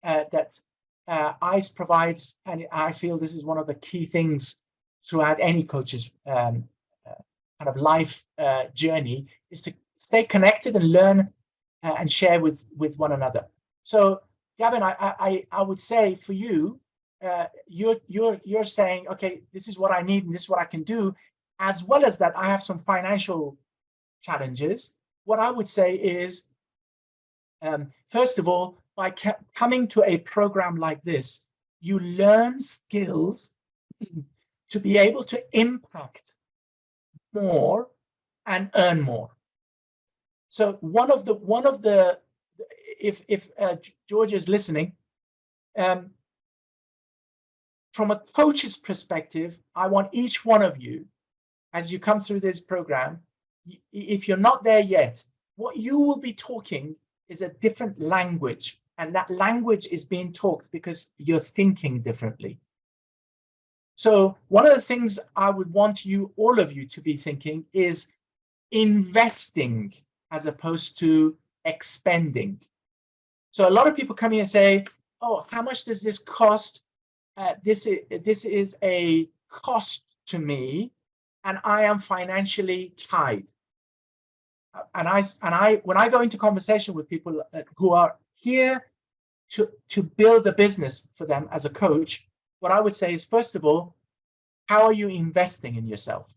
that ICE provides. And I feel this is one of the key things throughout any coach's kind of life journey, is to stay connected and learn and share with one another. So Gavin, I would say for you, you're saying, okay, this is what I need and this is what I can do, as well as that I have some financial challenges. What I would say is, first of all, by coming to a program like this, you learn skills to be able to impact more and earn more. So one of the if George is listening, from a coach's perspective, I want each one of you, as you come through this program, if you're not there yet, what you will be talking is a different language, and that language is being talked because you're thinking differently. So one of the things I would want all of you to be thinking is investing as opposed to expending. So a lot of people come here and say, oh, how much does this cost? This is a cost to me, and I am financially tied. And when I go into conversation with people who are here to build a business for them as a coach, what I would say is, first of all, how are you investing in yourself?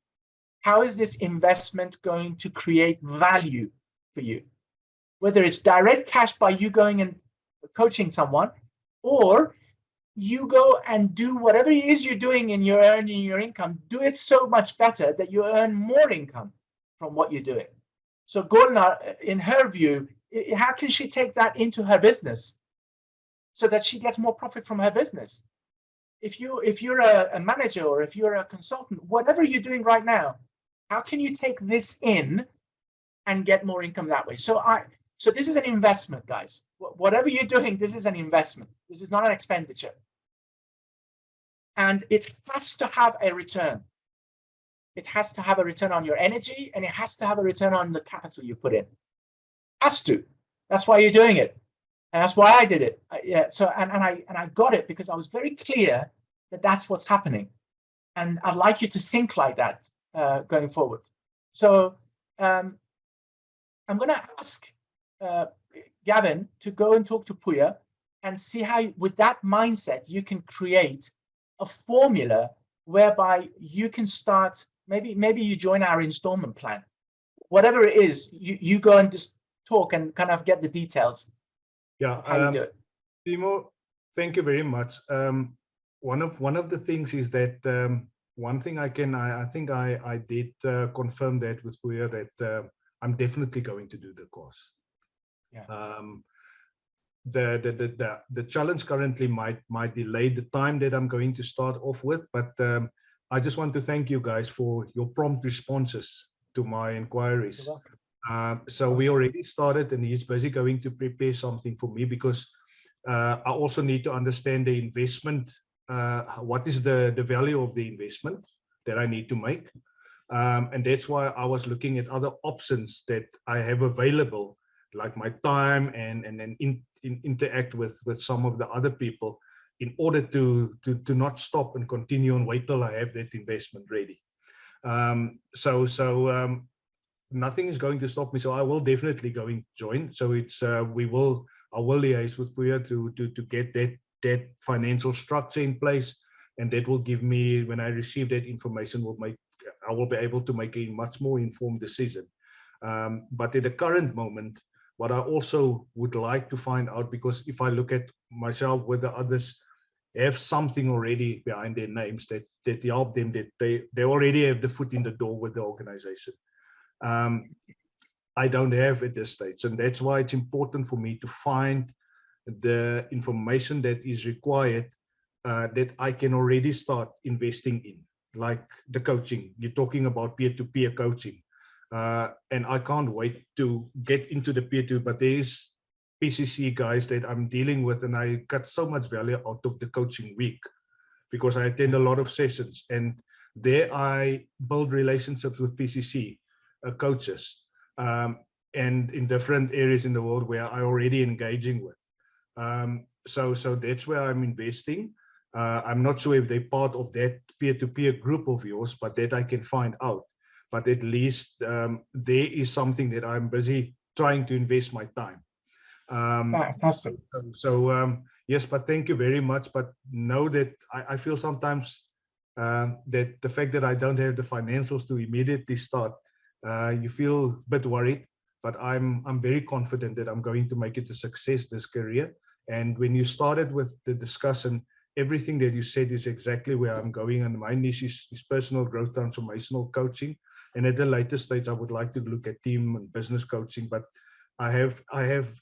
How is this investment going to create value for you? Whether it's direct cash by you going and coaching someone, or you go and do whatever it is you're doing and you're earning your income, do it so much better that you earn more income from what you're doing. So Golnar, in her view, how can she take that into her business so that she gets more profit from her business? If you're a manager, or if you're a consultant, whatever you're doing right now, how can you take this in and get more income that way? So this is an investment, guys. whatever you're doing, this is an investment. This is not an expenditure. And it has to have a return. It has to have a return on your energy, and it has to have a return on the capital you put in. Has to. That's why you're doing it. And that's why I did it. Yeah. So, and I got it because I was very clear that that's what's happening. And I'd like you to think like that going forward. So I'm going to ask Gavin to go and talk to Puya and see how, with that mindset, you can create a formula whereby you can start. Maybe you join our installment plan, whatever it is. You go and just talk and kind of get the details. Yeah, how you do it. Timo, thank you very much. One of the things is that one thing I think I did confirm that with Puya that I'm definitely going to do the course. Yeah. The challenge currently might delay the time that I'm going to start off with, but I just want to thank you guys for your prompt responses to my inquiries. So we already started, and he's busy going to prepare something for me because I also need to understand the investment. What is the value of the investment that I need to make? And that's why I was looking at other options that I have available, like my time and then interact with some of the other people in order to not stop and continue and wait till I have that investment ready. Nothing is going to stop me. So I will definitely going to join. So it's I will liaise with Puya to get that financial structure in place, and that will give me, when I receive that information, I will be able to make a much more informed decision. But at the current moment, what I also would like to find out, because if I look at myself, whether others have something already behind their names that help them, that they already have the foot in the door with the organization. I don't have at this stage, and that's why it's important for me to find the information that is required that I can already start investing in, like the coaching. You're talking about peer-to-peer coaching. And I can't wait to get into the peer-to-peer, but there's PCC guys that I'm dealing with, and I got so much value out of the coaching week because I attend a lot of sessions, and there I build relationships with PCC coaches and in different areas in the world where I already engaging with. So that's where I'm investing. I'm not sure if they're part of that peer-to-peer group of yours, but that I can find out. But at least there is something that I'm busy trying to invest my time. Fantastic. Yes, but thank you very much. But know that I feel sometimes that the fact that I don't have the financials to immediately start, you feel a bit worried. But I'm very confident that I'm going to make it a success, this career. And when you started with the discussion, everything that you said is exactly where I'm going. And my niche is personal growth, transformational coaching. And at the later stage, I would like to look at team and business coaching. But I have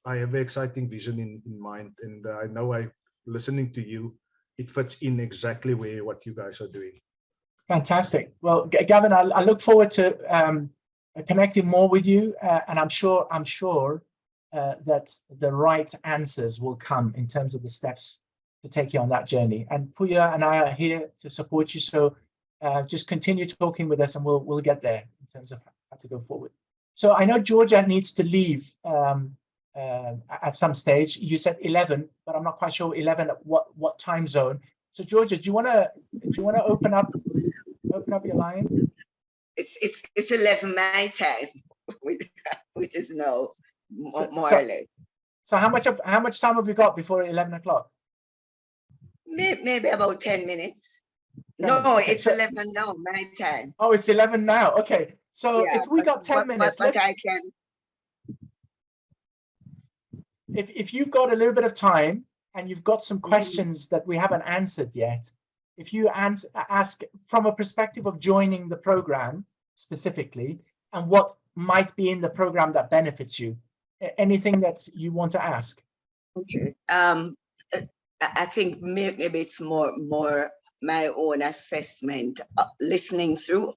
an exciting vision in mind, and I know listening to you, it fits in exactly what you guys are doing. Fantastic. Well, Gavin, I look forward to connecting more with you, and I'm sure that the right answers will come in terms of the steps to take you on that journey. And Puya and I are here to support you. So just continue talking with us, and we'll get there in terms of how to go forward. So I know Georgia needs to leave at some stage. You said 11, but I'm not quite sure 11 at what time zone. So Georgia, do you want to open up your line? It's 11 my time, which is now more or less. So how much time have we got before 11 o'clock? Maybe about 10 minutes. 10 no, minutes. Okay, it's 11 now, my time. Oh, it's 11 now. Okay. So yeah, if we got 10 minutes, but I can. If you've got a little bit of time and you've got some questions that we haven't answered yet, if you ask from a perspective of joining the program specifically, and what might be in the program that benefits you, anything that you want to ask. Okay. I think maybe it's more my own assessment, listening through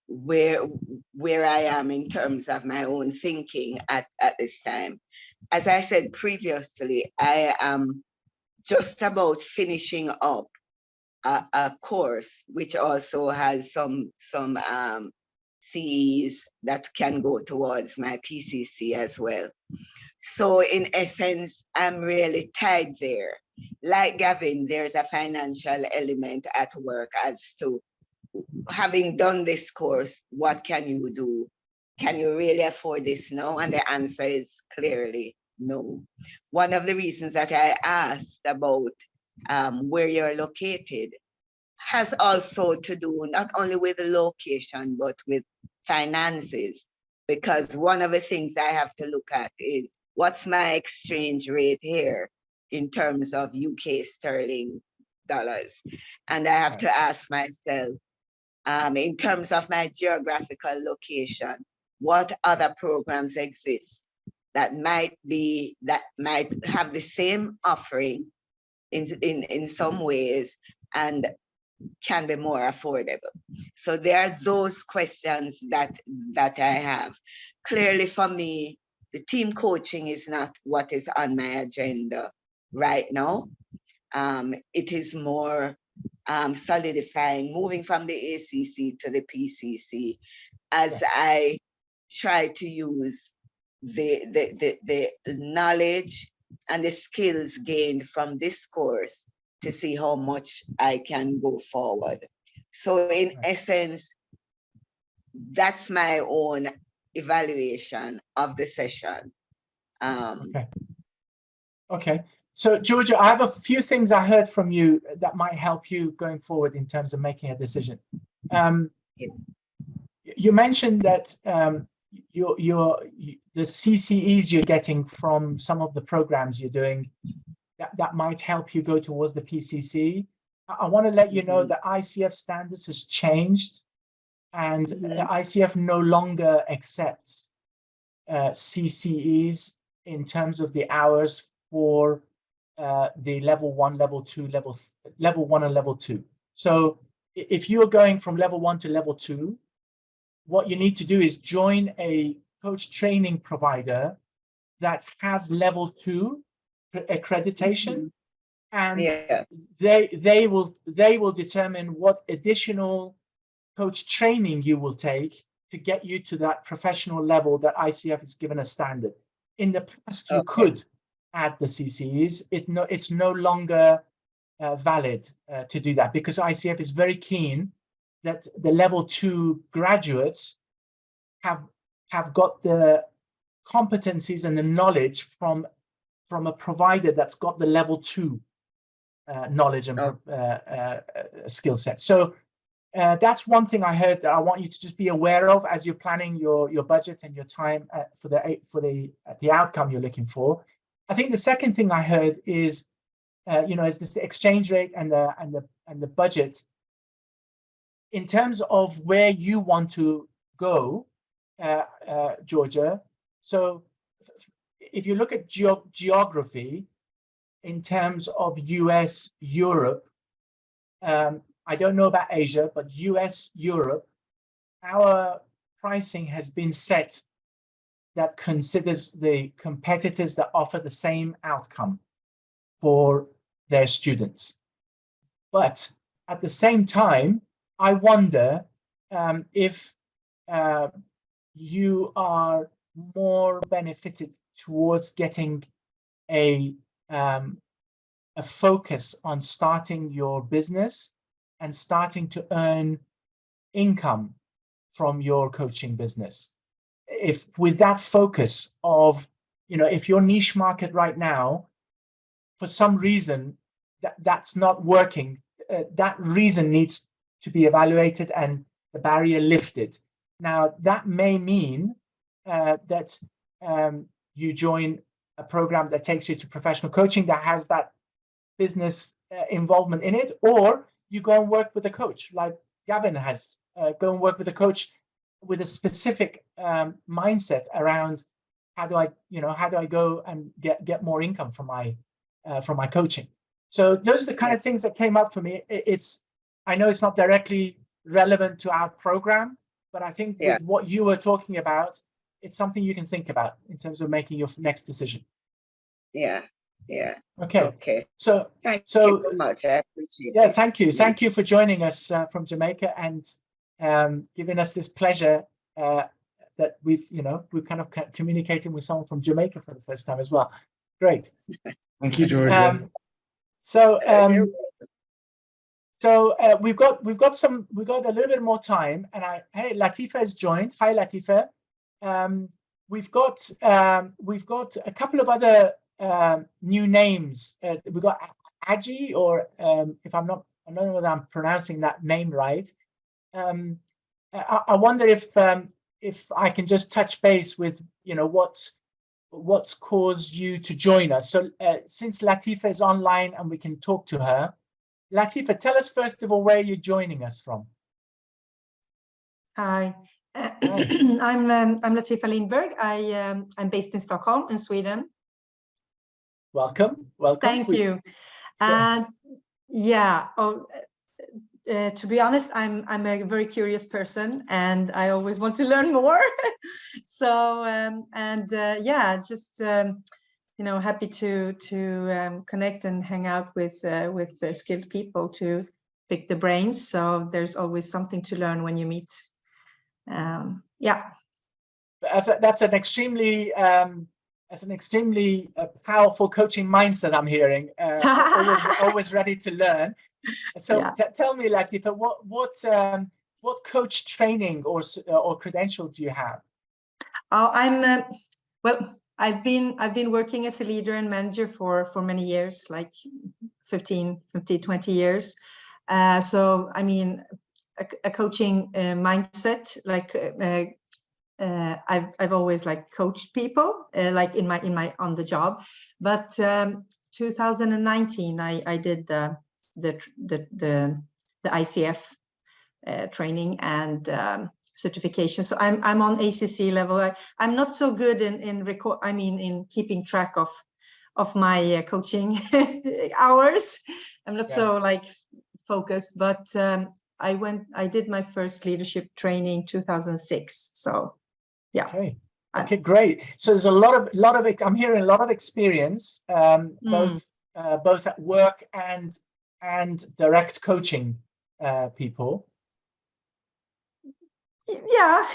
where I am in terms of my own thinking at this time. as I said previously, I am just about finishing up a course which also has some CEs that can go towards my PCC as well. So in essence, I'm really tied there. Like Gavin, there's a financial element at work as to having done this course, what can you do? Can you really afford this now? And the answer is clearly no. One of the reasons that I asked about where you're located has also to do not only with the location, but with finances. Because one of the things I have to look at is what's my exchange rate here in terms of UK sterling dollars. And I have to ask myself, in terms of my geographical location, what other programs exist that might have the same offering in some ways and can be more affordable. So there are those questions that I have. Clearly for me, the team coaching is not what is on my agenda right now. It is more solidifying, moving from the ACC to the PCC as I try to use the knowledge and the skills gained from this course to see how much I can go forward. So in essence, that's my own evaluation of the session. Okay. So Georgia, I have a few things I heard from you that might help you going forward in terms of making a decision. You mentioned that the CCEs you're getting from some of the programs you're doing that might help you go towards the PCC. I want to let you know that ICF standards has changed, and the ICF no longer accepts CCEs in terms of the hours for the level 1, level 2, level 1 and level 2. So if you are going from level 1 to level 2, what you need to do is join a coach training provider that has level 2 accreditation, and they will determine what additional coach training you will take to get you to that professional level that ICF has given a standard. In the past, you could add the CCEs. It's no longer valid to do that, because ICF is very keen that the level 2 graduates have got the competencies and the knowledge from a provider that's got the level 2 knowledge and skill set. So that's one thing I heard that I want you to just be aware of as you're planning your budget and your time for the outcome you're looking for. I think the second thing I heard is, is this exchange rate and the budget in terms of where you want to go, Georgia. So if you look at geography in terms of US, Europe, I don't know about Asia, but US, Europe, our pricing has been set that considers the competitors that offer the same outcome for their students. But at the same time, I wonder if you are more benefited towards getting a focus on starting your business and starting to earn income from your coaching business. If with that focus of, if your niche market right now, for some reason that's not working, that reason needs to be evaluated and the barrier lifted. Now, that may mean that you join a program that takes you to professional coaching that has that business involvement in it, or you go and work with a coach like Gavin has. Go and work with a coach with a specific mindset around how do I go and get more income from my coaching. So those are the kind of things that came up for me. I know it's not directly relevant to our program, but I think with what you were talking about, it's something you can think about in terms of making your next decision. Yeah. Yeah. Okay. Okay. So Thank you very much. I appreciate yeah, this. thank you. Thank you for joining us from Jamaica and giving us this pleasure that we've kind of communicating with someone from Jamaica for the first time as well. Great. Thank you, Georgia. So You're we've got a little bit more time, and hey, Latifa has joined. Hi, Latifa. We've got a couple of other new names. We've got Aji, or if I don't know whether I'm pronouncing that name right. I wonder if I can just touch base with what's caused you to join us. So since Latifa is online and we can talk to her, Latifa, tell us first of all where you're joining us from. Hi, I'm Latifa Lindberg. I'm based in Stockholm, in Sweden. Welcome. Thank you. And yeah, to be honest, I'm a very curious person, and I always want to learn more. So yeah, just happy to connect and hang out with skilled people to pick the brains. So there's always something to learn when you meet. Yeah. That's an extremely powerful coaching mindset I'm hearing. always ready to learn. So yeah. Tell me, Latifa, what coach training or credential do you have? Oh, I'm well. I've been working as a leader and manager for many years, like 20 years. So I mean, a coaching mindset, like I've always like coached people, like in my on the job. But 2019, I did the ICF training and certification. So I'm on ACC level. I'm not so good in keeping track of my coaching hours. I'm not so like focused, but I did my first leadership training 2006. So yeah. Okay, great. So there's a lot of I'm hearing a lot of experience, both at work and direct coaching people. Yeah.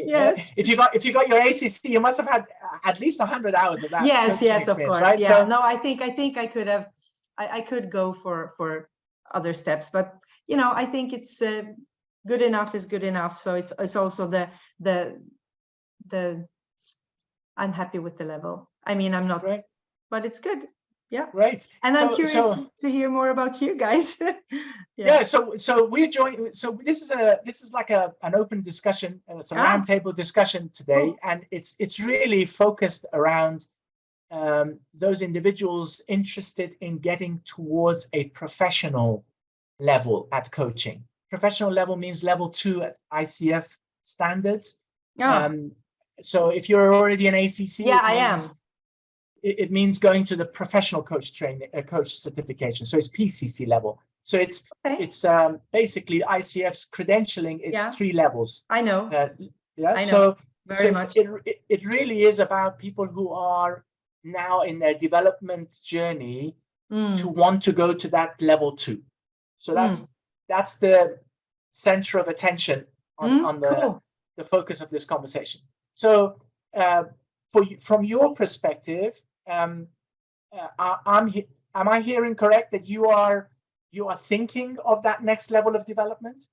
Yes. If you got your ACC, you must have had at least 100 hours of that. Yes, of course. Right? Yeah. So, no, I think I could have. I could go for other steps, but I think it's good enough is good enough. So it's also the I'm happy with the level. I mean, I'm not, but it's good. Yeah. Right. And I'm curious to hear more about you guys. Yeah. So we're joining. So this is like an open discussion. It's a roundtable discussion today, and it's really focused around those individuals interested in getting towards a professional level at coaching. Professional level means level 2 at ICF standards. So if you're already an ACC, I am. It means going to the professional coach training, coach certification. So it's PCC level. So it's basically ICF's credentialing is 3 levels. I know. I know. Very much. It really is about people who are now in their development journey to want to go to that level 2. So that's the center of attention on the focus of this conversation. So from your perspective, am I hearing correct that you are thinking of that next level of development?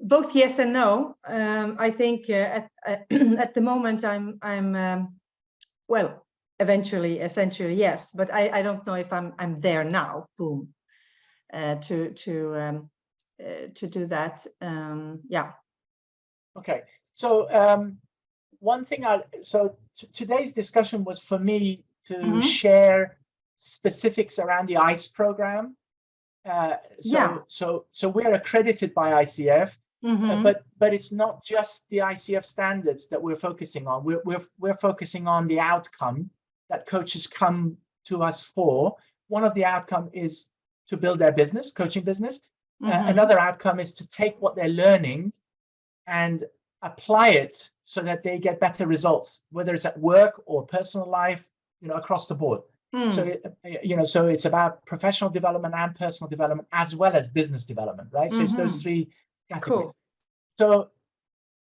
Both yes and no. I think at the moment I'm well, eventually, essentially yes, but I don't know if I'm there now. Boom, to do that. Yeah. Okay. So one thing today's discussion was for me to share specifics around the ICE program. So we're accredited by ICF, but it's not just the ICF standards that we're focusing on. We're focusing on the outcome that coaches come to us for. One of the outcome is to build their business, coaching business. Another outcome is to take what they're learning and apply it so that they get better results, whether it's at work or personal life across the board. Mm. So, so it's about professional development and personal development as well as business development, right? So it's those three categories. Cool.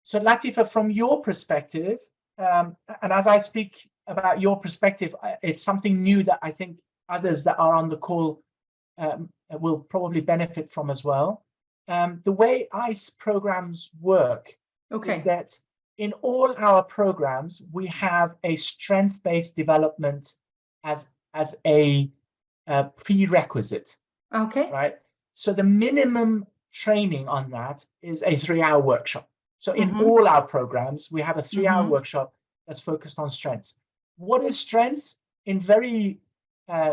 So Latifa, from your perspective, and as I speak about your perspective, it's something new that I think others that are on the call will probably benefit from as well. The way ICE programs work is that in all our programs, we have a strength-based development as a prerequisite. Okay. Right. So the minimum training on that is a 3-hour workshop. So in all our programs, we have a 3-hour workshop that's focused on strengths. What is strengths? In very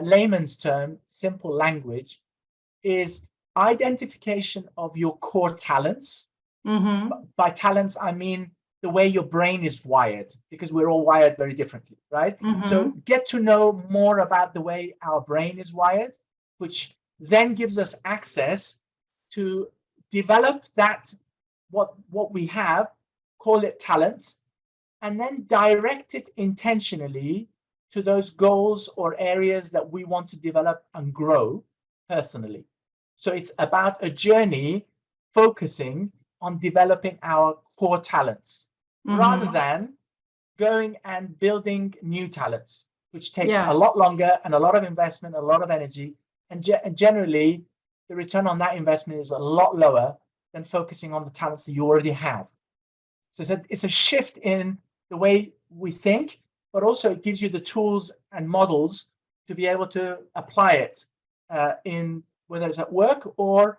layman's term, simple language, is identification of your core talents. By talents, I mean the way your brain is wired, because we're all wired very differently, right? So get to know more about the way our brain is wired, which then gives us access to develop that, what we have, call it talents, and then direct it intentionally to those goals or areas that we want to develop and grow personally. So it's about a journey focusing on developing our core talents rather than going and building new talents, which takes a lot longer and a lot of investment, a lot of energy. And generally, the return on that investment is a lot lower than focusing on the talents that you already have. So it's a shift in the way we think, but also it gives you the tools and models to be able to apply it in whether it's at work or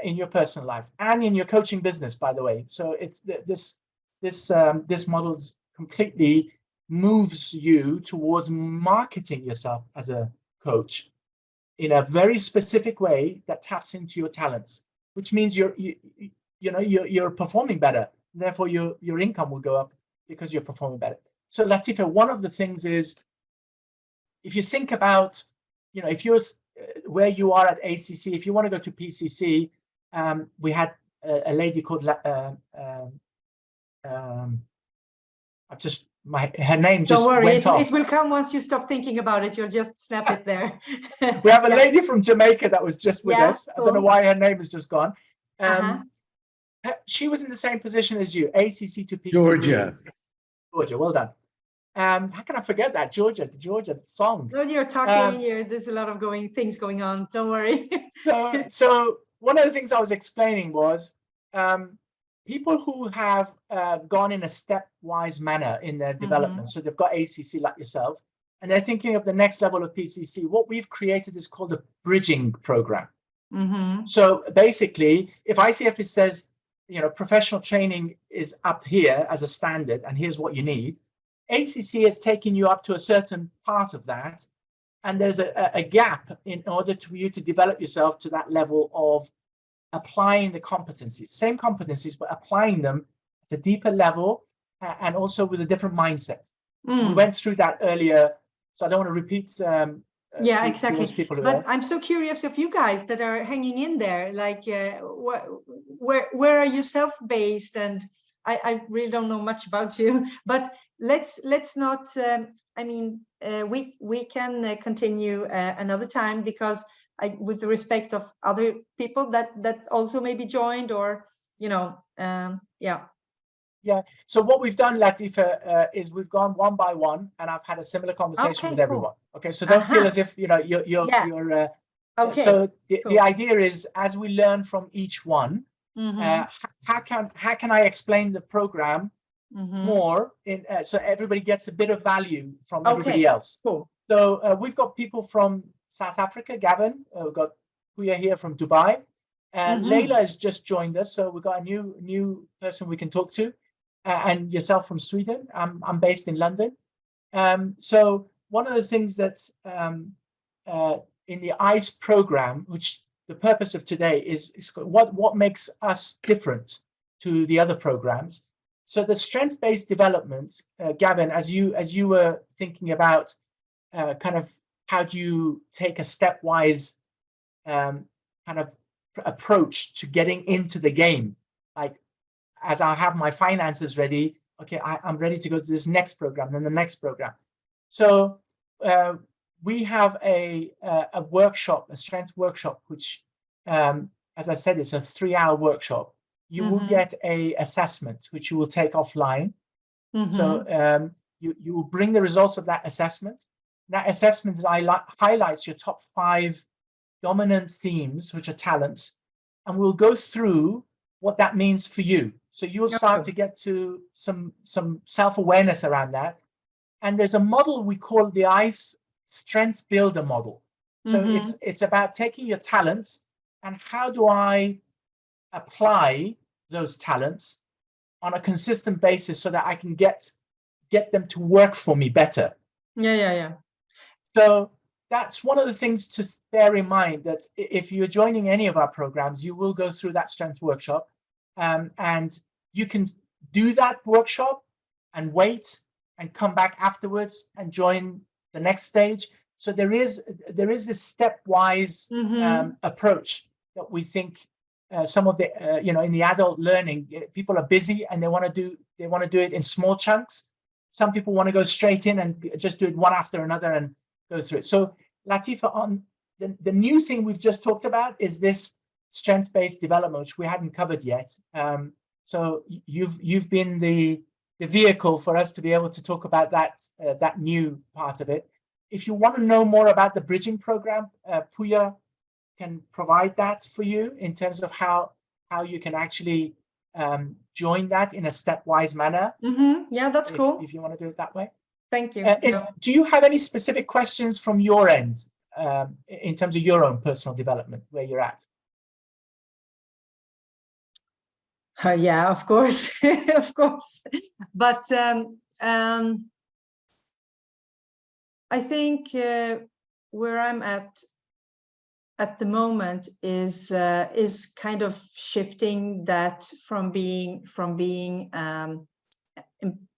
in your personal life and in your coaching business, by the way. So it's this model completely moves you towards marketing yourself as a coach in a very specific way that taps into your talents, which means you're performing better. Therefore, your income will go up because you're performing better. So Latifa, one of the things is, if you think about, if you're where you are at ACC, if you want to go to PCC, we had a lady called her name just Don't worry, went off. It will come once you stop thinking about it. You'll just snap it there. We have a lady from Jamaica that was just with us. Cool. I don't know why her name is just gone. She was in the same position as you, ACC to PCC. Georgia, well done. How can I forget that? Georgia song. No, you're talking here. There's a lot of things going on. Don't worry. So one of the things I was explaining was people who have gone in a stepwise manner in their development. So they've got ACC like yourself, and they're thinking of the next level of PCC. What we've created is called a bridging program. So basically, if ICF says, professional training is up here as a standard, and here's what you need, ACC is taking you up to a certain part of that, and there's a gap in order for you to develop yourself to that level of applying the competencies, same competencies, but applying them at a deeper level and also with a different mindset. We went through that earlier, so I don't want to repeat. Exactly. But I'm so curious of you guys that are hanging in there. Like, where are you self-based? And I really don't know much about you. But let's not. We can continue another time, because with the respect of other people that also maybe joined, or So what we've done, Latifa, is we've gone one by one, and I've had a similar conversation with everyone. Okay, so don't feel as if you're okay. So the idea is, as we learn from each one, how can I explain the program more so everybody gets a bit of value from everybody else. Cool. So we've got people from South Africa, Gavin. We've got Puya here from Dubai, and Layla has just joined us. So we've got a new person we can talk to, and yourself from Sweden. I'm based in London. So one of the things that in the ICE program, which the purpose of today is what makes us different to the other programs. So the strength-based development, Gavin, as you were thinking about kind of how do you take a stepwise kind of approach to getting into the game, like as I have my finances ready, okay, I'm ready to go to this next program, then the next program. So we have a workshop, a strength workshop, which, as I said, it's a 3-hour workshop. You will get a assessment, which you will take offline. So you will bring the results of that assessment. That assessment highlights your top 5 dominant themes, which are talents, and we'll go through what that means for you. So you'll start to get to some self-awareness around that. And there's a model we call the ICE Strength Builder model. So it's about taking your talents and how do I apply those talents on a consistent basis so that I can get them to work for me better. Yeah. So that's one of the things to bear in mind, that if you're joining any of our programs, you will go through that strength workshop, and you can do that workshop and wait and come back afterwards and join the next stage. So there is this stepwise approach that we think some of the in the adult learning, people are busy and they want to do it in small chunks. Some people want to go straight in and just do it one after another and go through it. So Latifa, on the new thing we've just talked about is this strength-based development, which we hadn't covered yet. So you've been the vehicle for us to be able to talk about that new part of it. If you want to know more about the bridging program, Puya can provide that for you in terms of how you can actually join that in a stepwise manner. Yeah, that's cool. If you want to do it that way. Thank you. Do you have any specific questions from your end in terms of your own personal development, where you're at? Yeah, of course, of course. But I think where I'm at the moment is kind of shifting that from being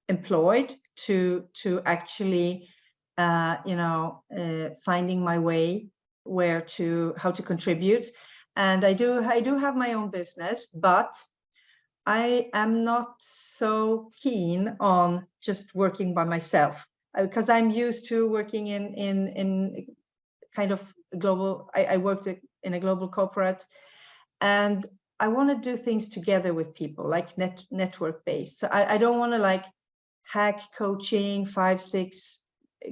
employed to actually finding my way how to contribute. And I do have my own business, but I am not so keen on just working by myself, because I'm used to working in kind of global. I worked in a global corporate, and I want to do things together with people, like network based. So I don't want to hack coaching 5-6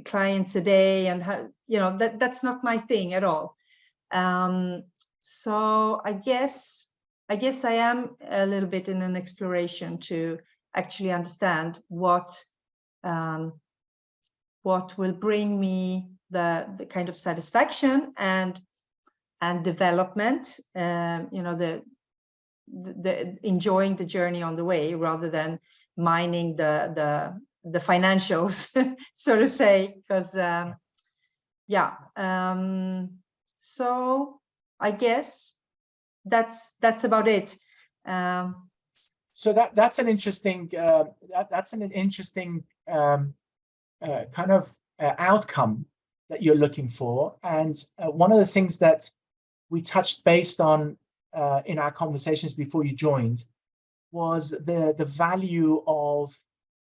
clients a day, and that's not my thing at all. So I guess I am a little bit in an exploration to actually understand what will bring me the kind of satisfaction and development, the enjoying the journey on the way, rather than mining the financials, so to say, because so I guess that's about it. So that's an interesting kind of outcome that you're looking for. And one of the things that we touched based on in our conversations before you joined was the value of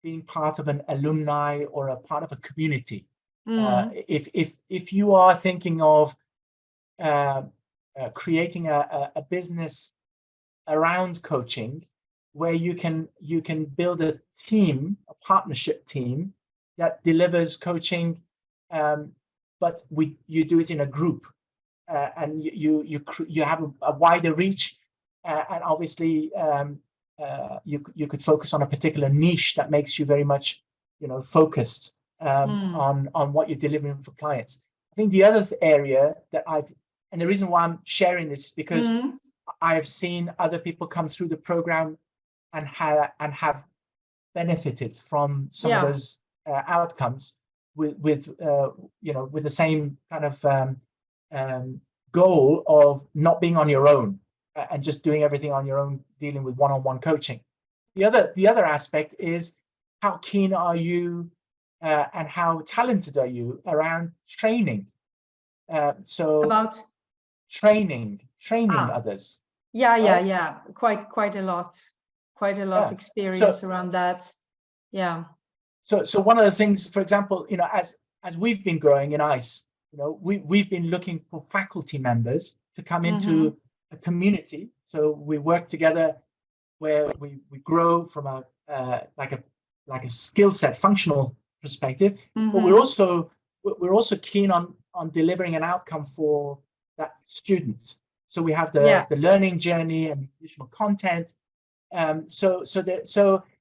being part of an alumni or a part of a community. If you are thinking of creating a business around coaching, where you can build a team, a partnership team that delivers coaching, but you do it in a group, and you have a wider reach, and obviously you could focus on a particular niche that makes you very much focused on what you're delivering for clients. I think the other area that and the reason why I'm sharing this is because I've seen other people come through the program and have benefited from some of those outcomes with the same kind of goal of not being on your own and just doing everything on your own, dealing with one-on-one coaching. The other aspect is how keen are you and how talented are you around training? So about training others. Yeah. Quite a lot experience around that. Yeah. So one of the things, for example, as we've been growing in ICE, we've been looking for faculty members to come into a community. So we work together where we grow from a like a skill set, functional perspective, but we're also keen on delivering an outcome for that student. So we have the learning journey and additional content. So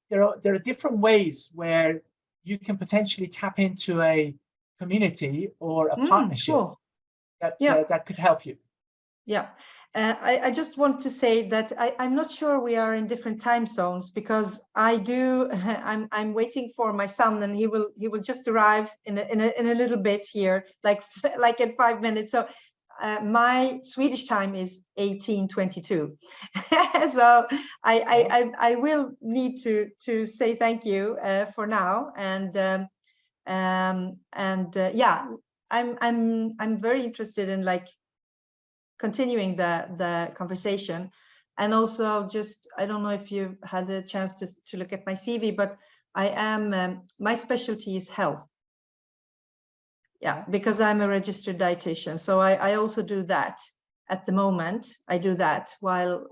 there are different ways where you can potentially tap into a community or a partnership that could help you. Yeah. I just want to say that I'm not sure we are in different time zones, because I'm waiting for my son, and he will just arrive in a little bit here, like in 5 minutes. So my Swedish time is 18:22. So I will need to say thank you for now, and yeah, I'm very interested in like continuing the conversation. And also, just, I don't know if you've had a chance to look at my CV, but I am, my specialty is health. Yeah, because I'm a registered dietitian. So I also do that at the moment. I do that while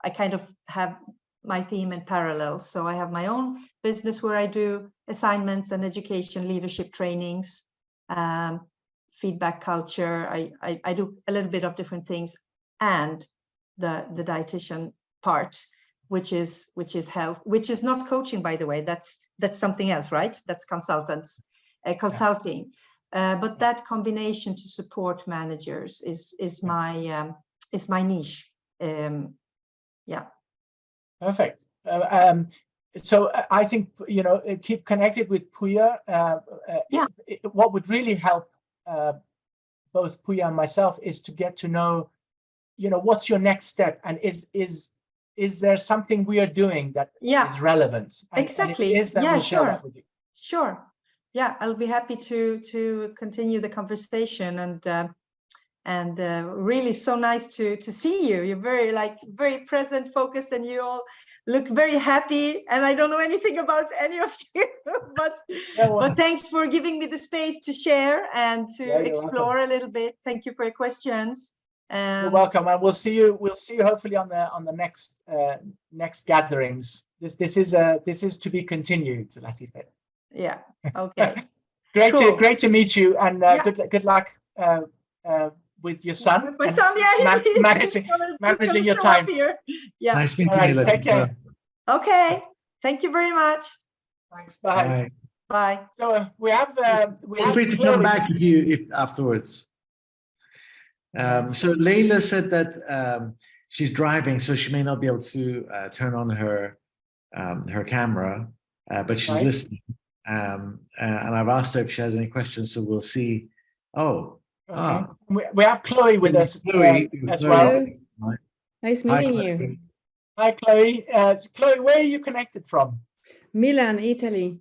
I kind of have my theme in parallel. So I have my own business where I do assignments and education, leadership trainings, feedback culture. I do a little bit of different things, and the dietitian part, which is health, which is not coaching, by the way. That's something else, right? That's consulting. But that combination to support managers is my niche. Yeah. Perfect. So I think, keep connected with Puya. What would really help both Puya and myself is to get to know, what's your next step, and is there something we are doing that is relevant? Exactly. And we'll share that with you. Sure. Yeah, I'll be happy to continue the conversation, and really so nice to see you. You're very present, focused, and you all look very happy. And I don't know anything about any of you, but thanks for giving me the space to share and to explore a little bit. Thank you for your questions. You're welcome, and we'll see you hopefully on the next gatherings. This is to be continued, Latife. Yeah. Okay. Great to meet you, and good luck with your son. With my son, managing your time. Yeah. Nice meeting you. Take care. Okay. Thank you very much. Thanks. Bye. Bye. So we have. Feel free to come back if afterwards. So Leila said that she's driving, so she may not be able to turn on her camera, but she's listening. And I've asked her if she has any questions, so we'll see. Okay. We have Chloe with us as well. Nice meeting you. Hi, Chloe. Chloe, where are you connected from? Milan, Italy.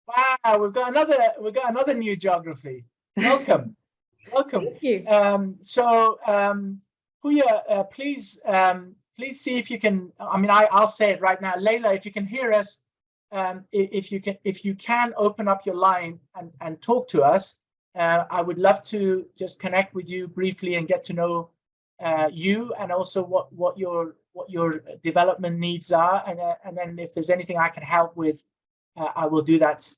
Wow, we've got another new geography. Welcome. Welcome. Thank you. Puya, please see if you can. I mean, I'll say it right now, Leila. If you can hear us, if you can open up your line and talk to us, I would love to just connect with you briefly and get to know you, and also what your development needs are, and then if there's anything I can help with, I will do that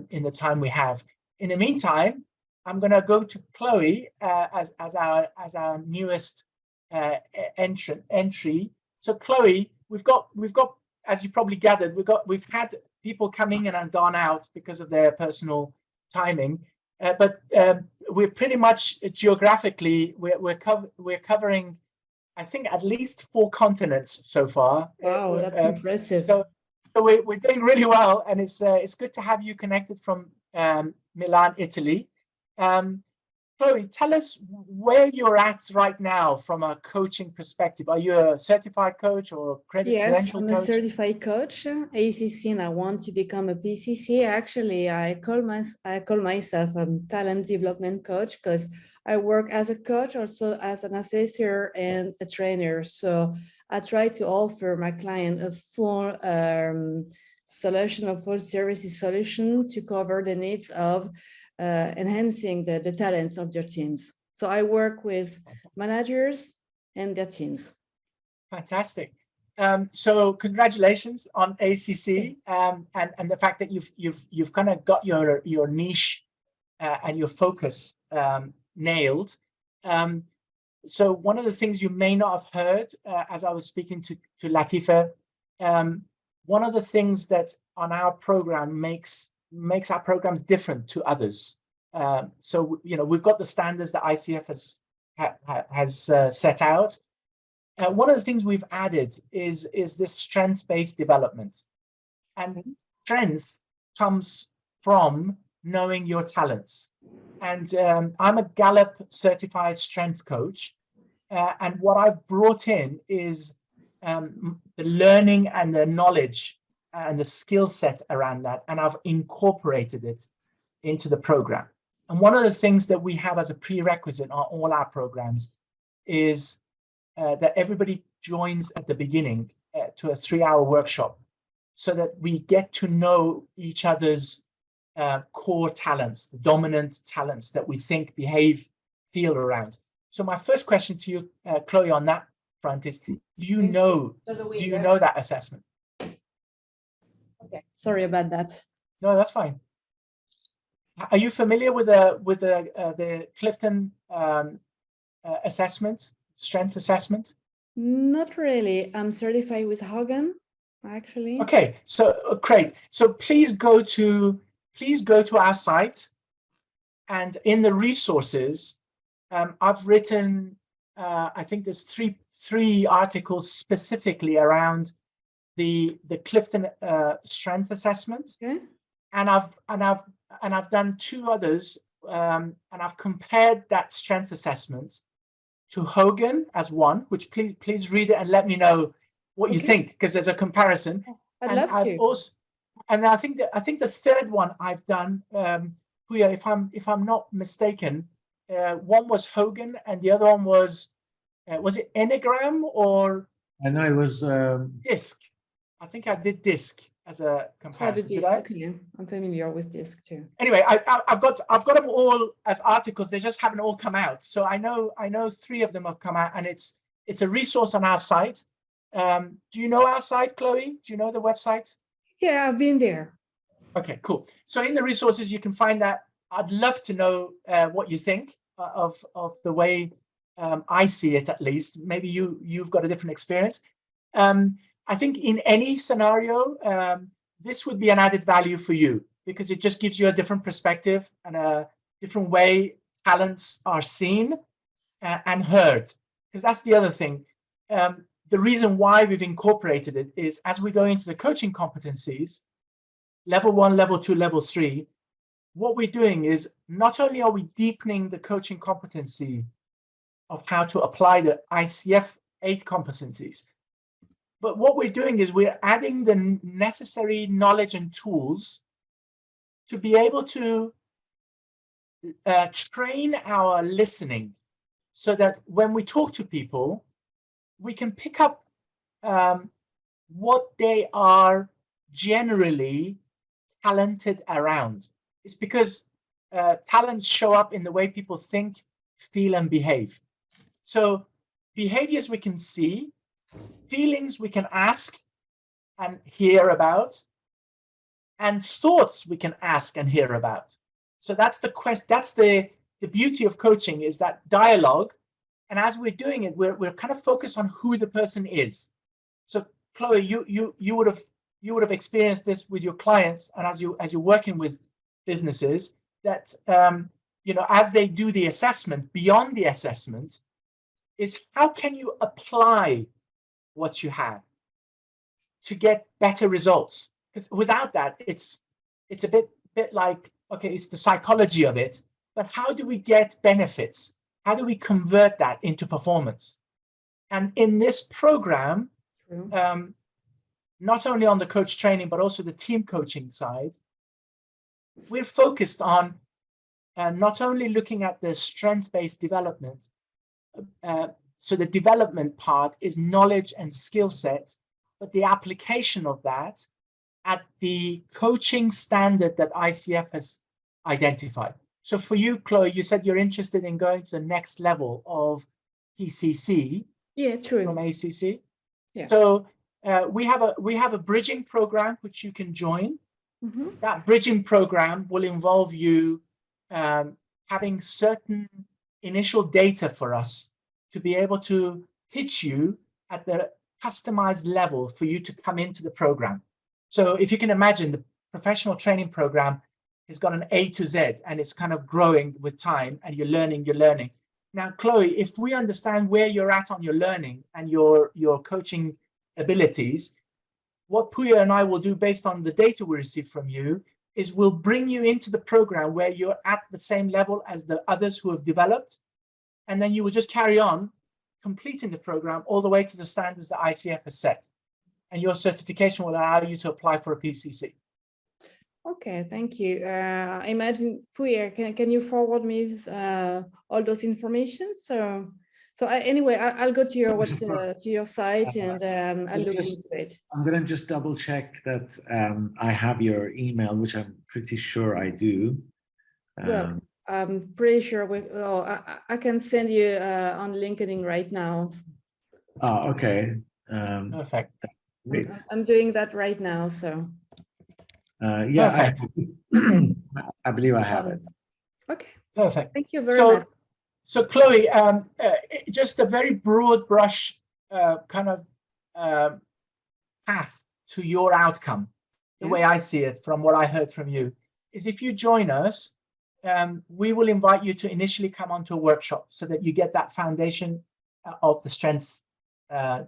in the time we have. In the meantime, I'm going to go to Chloe as our newest entry. So Chloe, we've got, as you probably gathered, we've had people coming in and gone out because of their personal timing, but we're pretty much geographically we're covering, I think, at least 4 continents so far. Wow, that's impressive. So we're doing really well, and it's good to have you connected from Milan, Italy. Chloe, tell us where you're at right now from a coaching perspective. Are you a certified coach or credential coach? Yes, I'm a certified coach, ACC, and I want to become a PCC. Actually, I call myself a talent development coach because I work as a coach, also as an assessor and a trainer. So I try to offer my client a full solution, a full services solution to cover the needs of enhancing the talents of their teams. So I work with managers and their teams. Fantastic. So congratulations on ACC and the fact that you've kind of got your niche and your focus nailed. So one of the things you may not have heard as I was speaking to Latifa, one of the things that on our program makes our programs different to others. So we've got the standards that ICF has set out. One of the things we've added is this strength-based development, and strength comes from knowing your talents. And I'm a Gallup certified strength coach, and what I've brought in is the learning and the knowledge and the skill set around that, and I've incorporated it into the program. And one of the things that we have as a prerequisite on all our programs is that everybody joins at the beginning to a 3-hour workshop, so that we get to know each other's core talents, the dominant talents that we think, behave, feel around. So my first question to you, Chloe, on that front is, do you know that assessment? Okay, sorry about that. No, that's fine. Are you familiar with the Clifton assessment, strength assessment? Not really. I'm certified with Hogan, actually. Okay, so great. So please go to our site, and in the resources, I've written, I think there's three articles specifically around the Clifton strength assessment. Okay. And I've done 2 others, and I've compared that strength assessment to Hogan as one, which please read it and let me know what you think, because there's a comparison. I'd love to. Also, and I think the third one I've done, Puya, if I'm not mistaken, one was Hogan and the other one was it Enneagram or? I know it was DISC. I think I did DISC as a comparison. Did I? Okay. I'm familiar with DISC too. Anyway, I've got them all as articles. They just haven't all come out. So I know 3 of them have come out, and it's a resource on our site. Do you know our site, Chloe? Do you know the website? Yeah, I've been there. Okay, cool. So in the resources, you can find that. I'd love to know what you think of the way I see it, at least. Maybe you've got a different experience. I think in any scenario, this would be an added value for you, because it just gives you a different perspective and a different way talents are seen and heard. Because that's the other thing. The reason why we've incorporated it is, as we go into the coaching competencies, level 1, level 2, level 3, what we're doing is not only are we deepening the coaching competency of how to apply the ICF 8 competencies, but what we're doing is we're adding the necessary knowledge and tools to be able to train our listening, so that when we talk to people, we can pick up what they are generally talented around. It's because talents show up in the way people think, feel, and behave. So behaviors we can see, feelings we can ask and hear about, and thoughts we can ask and hear about. So that's the quest. That's the beauty of coaching, is that dialogue. And as we're doing it, we're kind of focused on who the person is. So Chloe, you would have experienced this with your clients, and as you're working with businesses, that as they do the assessment, beyond the assessment is how can you apply what you have to get better results? Because without that, it's a bit like, okay, it's the psychology of it, but how do we get benefits? How do we convert that into performance? And in this program, not only on the coach training, but also the team coaching side, we're focused on not only looking at the strength-based development. So the development part is knowledge and skill set, but the application of that at the coaching standard that ICF has identified. So for you, Chloe, you said you're interested in going to the next level of PCC Yeah, true. from ACC. Yes. So we have a bridging program which you can join. Mhm. That bridging program will involve you having certain initial data for us to be able to pitch you at the customized level for you to come into the program. So if you can imagine, the professional training program has got an A to Z, and it's kind of growing with time, and you're learning. Now, Chloe, if we understand where you're at on your learning and your coaching abilities, what Puya and I will do based on the data we receive from you is we'll bring you into the program where you're at the same level as the others who have developed. And then you will just carry on completing the program all the way to the standards that ICF has set. And your certification will allow you to apply for a PCC. Okay, thank you. I imagine, Puya, can you forward me all those information? So anyway, I'll go to your to your site, and I'll look into it. I'm going to just double check that I have your email, which I'm pretty sure I do. Well, I'm pretty sure I can send you on LinkedIn right now. Oh, okay. Perfect. Great. I'm doing that right now, so. Yeah, I believe I have it. Okay. Perfect. Thank you very much. So Chloe, just a very broad brush kind of path to your outcome, the way I see it from what I heard from you, is if you join us, we will invite you to initially come onto a workshop so that you get that foundation of the strength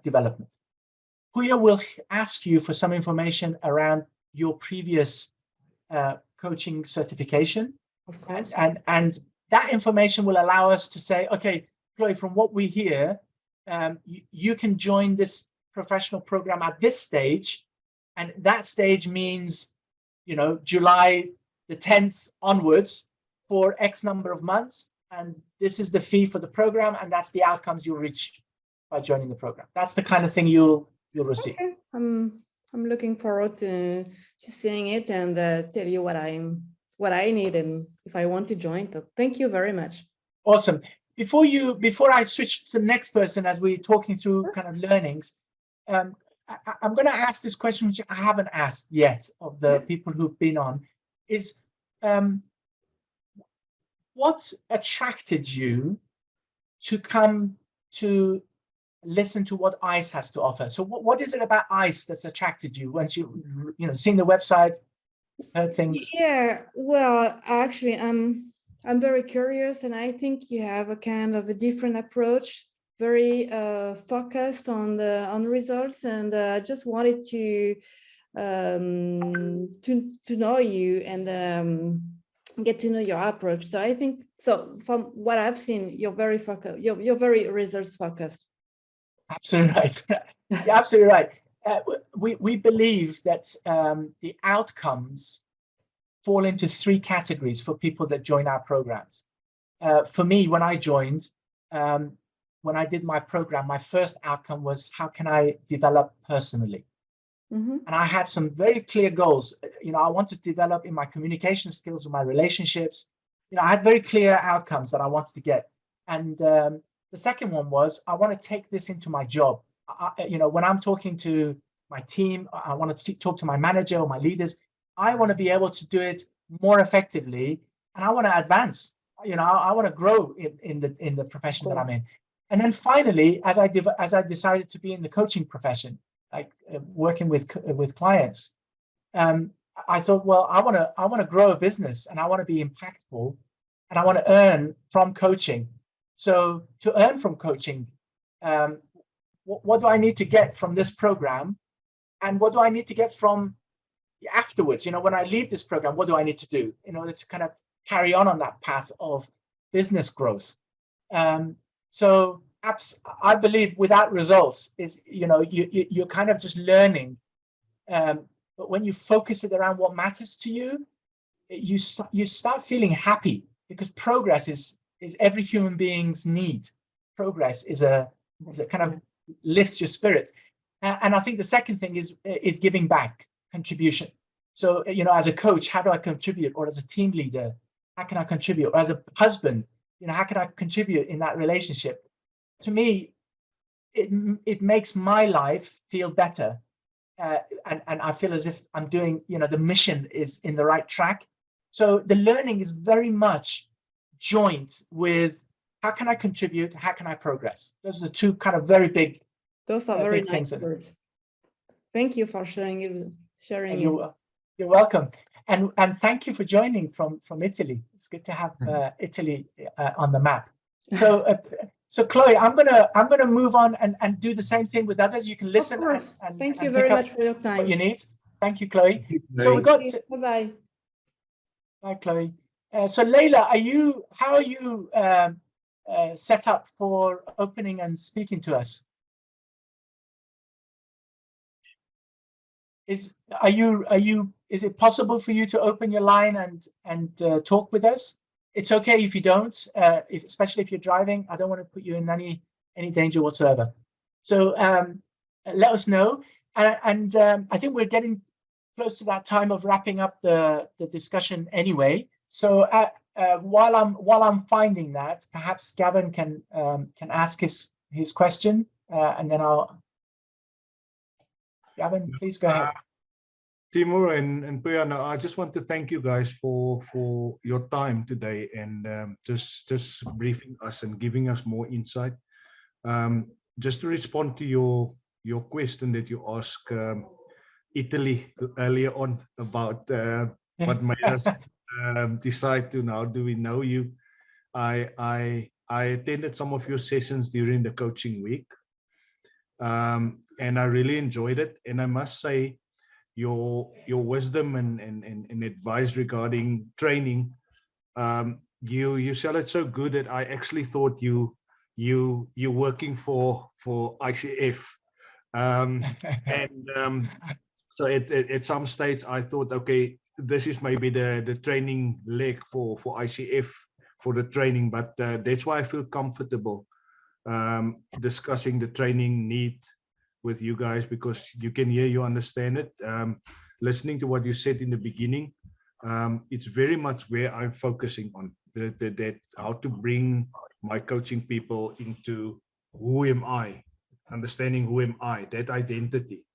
development. Puya will ask you for some information around your previous coaching certification. Of course. And that information will allow us to say, okay, Chloe, from what we hear, you can join this professional program at this stage. And that stage means, you know, July the 10th onwards for X number of months. And this is the fee for the program. And that's the outcomes you'll reach by joining the program. That's the kind of thing you'll receive. Okay. I'm looking forward to seeing it and tell you what I need and if I want to join. So thank you very much. Awesome. Before I switch to the next person, as we're talking through kind of learnings, I'm going to ask this question, which I haven't asked yet of the people who've been on, is what attracted you to come to listen to what ICE has to offer? So what is it about ICE that's attracted you once you seen the website, heard things? Yeah, well, actually, I'm very curious, and I think you have a kind of a different approach, very focused on results, and I just wanted to know you and get to know your approach. So I think, so from what I've seen, you're very focused. You're very results focused. Absolutely right. You're absolutely right. We believe that the outcomes fall into three categories for people that join our programs. For me, when I joined, when I did my program, my first outcome was, how can I develop personally? Mm-hmm. And I had some very clear goals. I want to develop in my communication skills, in my relationships. I had very clear outcomes that I wanted to get. And the second one was, I want to take this into my job. When I'm talking to my team, I want to talk to my manager or my leaders. I want to be able to do it more effectively, and I want to advance. I want to grow in the profession that I'm in. And then finally, as I decided to be in the coaching profession, like working with clients, I thought, well, I want to grow a business, and I want to be impactful, and I want to earn from coaching. So to earn from coaching, what do I need to get from this program? And what do I need to get from afterwards? When I leave this program, what do I need to do in order to kind of carry on that path of business growth? So I believe without results is, you're kind of just learning. But when you focus it around what matters to you, you start feeling happy, because progress is every human being's need. Progress is a kind of lifts your spirit. And I think the second thing is giving back, contribution. So, as a coach, how do I contribute? Or as a team leader, how can I contribute? Or as a husband, how can I contribute in that relationship? To me, it makes my life feel better. And I feel as if I'm doing, the mission is in the right track. So the learning is very much joint with how can I contribute, how can I progress? Those are the two kind of very big. Those are very big nice things. words. Thank you for sharing it. You're welcome. And thank you for joining from Italy. It's good to have Italy on the map. So Chloe, I'm gonna move on and do the same thing with others. You can listen and thank you and very pick up much for your time. what you need. Thank you, Chloe. So we Thank got you. Bye-bye. Bye, Chloe. So Leila, how are you set up for opening and speaking to us? Is it possible for you to open your line and talk with us? It's okay if you don't, especially if you're driving. I don't want to put you in any danger whatsoever. So let us know. And I think we're getting close to that time of wrapping up the discussion anyway. So while I'm finding that, perhaps Gavin can ask his question, and then Gavin, please go ahead. Timur and Puyana, I just want to thank you guys for your time today and just briefing us and giving us more insight. Just to respond to your question that you asked Italy earlier on about what made us decide to now do we know you. I attended some of your sessions during the coaching week, and I really enjoyed it. And I must say, your wisdom and advice regarding training, you said it so good that I actually thought you're working for ICF, so at some stage I thought, okay, this is maybe the training leg for ICF for the training, but that's why I feel comfortable discussing the training need with you guys, because you can hear, you understand it. Listening to what you said in the beginning, it's very much where I'm focusing on, that how to bring my coaching people into who am I, understanding who am I, that identity.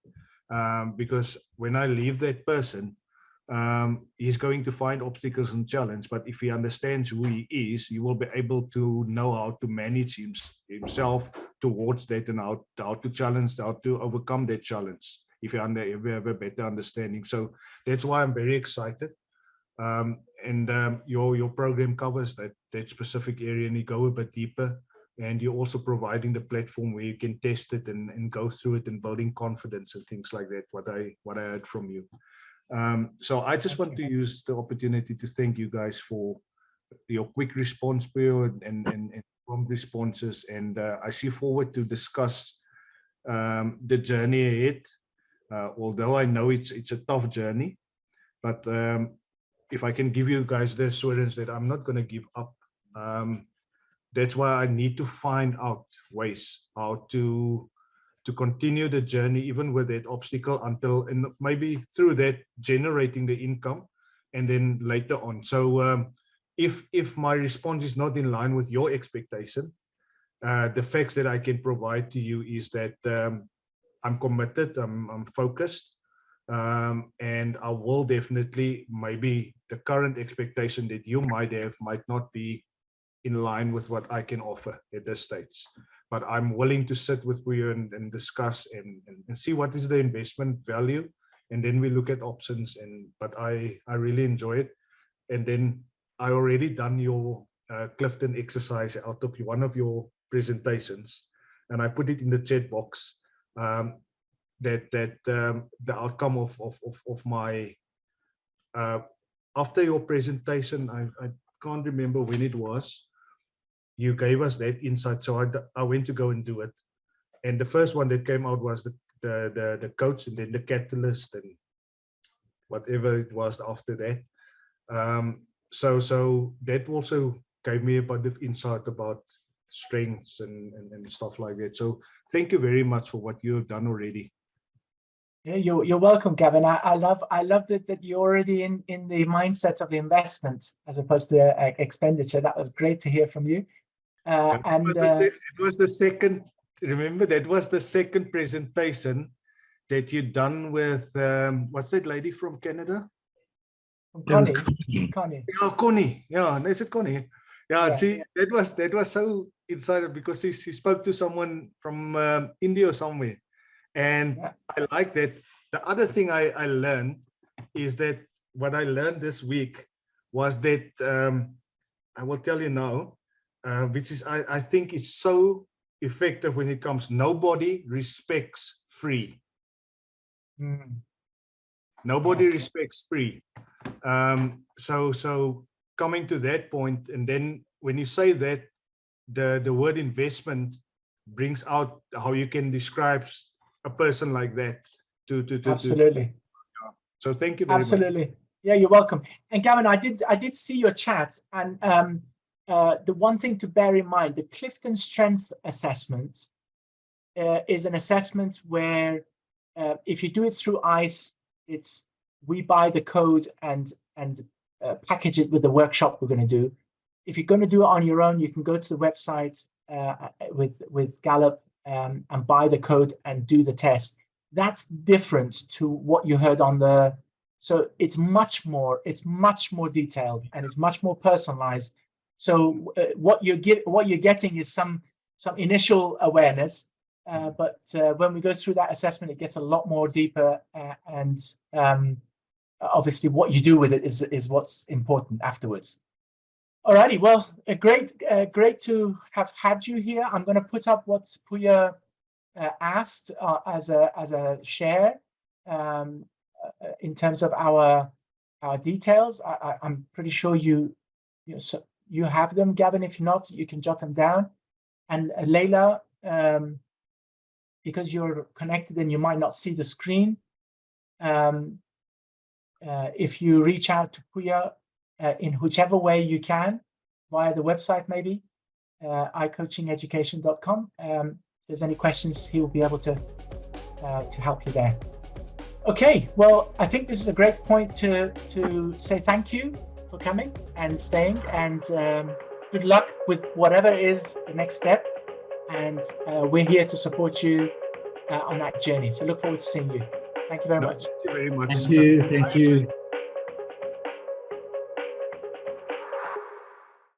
Because when I leave that person, he's going to find obstacles and challenge, but if he understands who he is, he will be able to know how to manage himself towards that, and how to challenge, how to overcome that challenge, if you have a better understanding. So that's why I'm very excited. Your program covers that specific area, and you go a bit deeper, and you're also providing the platform where you can test it and go through it, and building confidence and things like that, what I heard from you. So I just want to use the opportunity to thank you guys for your quick response period and prompt responses, and I see forward to discuss the journey ahead, although I know it's a tough journey, but if I can give you guys the assurance that I'm not going to give up. That's why I need to find out ways how to continue the journey, even with that obstacle, until, and maybe through that, generating the income, and then later on. So if my response is not in line with your expectation, the facts that I can provide to you is that I'm committed, I'm focused, and I will definitely, maybe the current expectation that you might have might not be in line with what I can offer at this stage. But I'm willing to sit with you and discuss and see what is the investment value, and then we look at options. But I really enjoy it. And then I already done your Clifton exercise out of one of your presentations, and I put it in the chat box. That the outcome of my after your presentation, I can't remember when it was, you gave us that insight, so I went to go and do it. And the first one that came out was the coach, and then the catalyst, and whatever it was after that. So that also gave me a bit of insight about strengths and stuff like that. So thank you very much for what you have done already. Yeah, you're welcome, Gavin. I love that you're already in the mindset of investment as opposed to expenditure. That was great to hear from you. It was the second. Remember, that was the second presentation that you done with what's that lady from Canada? Connie. Yeah, Connie. Yeah, is it Connie? Yeah, see, that was so excited because she spoke to someone from India or somewhere. And I like that. The other thing I learned is that what I learned this week was that I will tell you now, which is I think is so effective when it comes. Nobody respects free. Nobody respects free. So coming to that point, and then when you say that, the word investment brings out how you can describe a person like that. Absolutely. So thank you very much. Absolutely. Yeah, you're welcome. And Gavin, I did see your chat, and the one thing to bear in mind, the Clifton Strength Assessment is an assessment where if you do it through ICE, we buy the code and package it with the workshop we're going to do. If you're going to do it on your own, you can go to the website with Gallup and buy the code and do the test. That's different to what you heard on the. So it's much more detailed and it's much more personalized. So what you're getting is some initial awareness, but when we go through that assessment, it gets a lot more deeper, and obviously what you do with it is what's important afterwards. Alrighty, well, great to have had you here. I'm going to put up what Puya asked as a share in terms of our details. I'm pretty sure you have them, Gavin. If not, you can jot them down. And Leila, because you're connected and you might not see the screen, if you reach out to Puya in whichever way you can, via the website maybe, iCoachingEducation.com. If there's any questions, he will be able to help you there. Okay, well, I think this is a great point to say thank you for coming and staying, and good luck with whatever is the next step. And we're here to support you on that journey. So look forward to seeing you. Thank you very much. Thank you very much. Thank you. Thank you.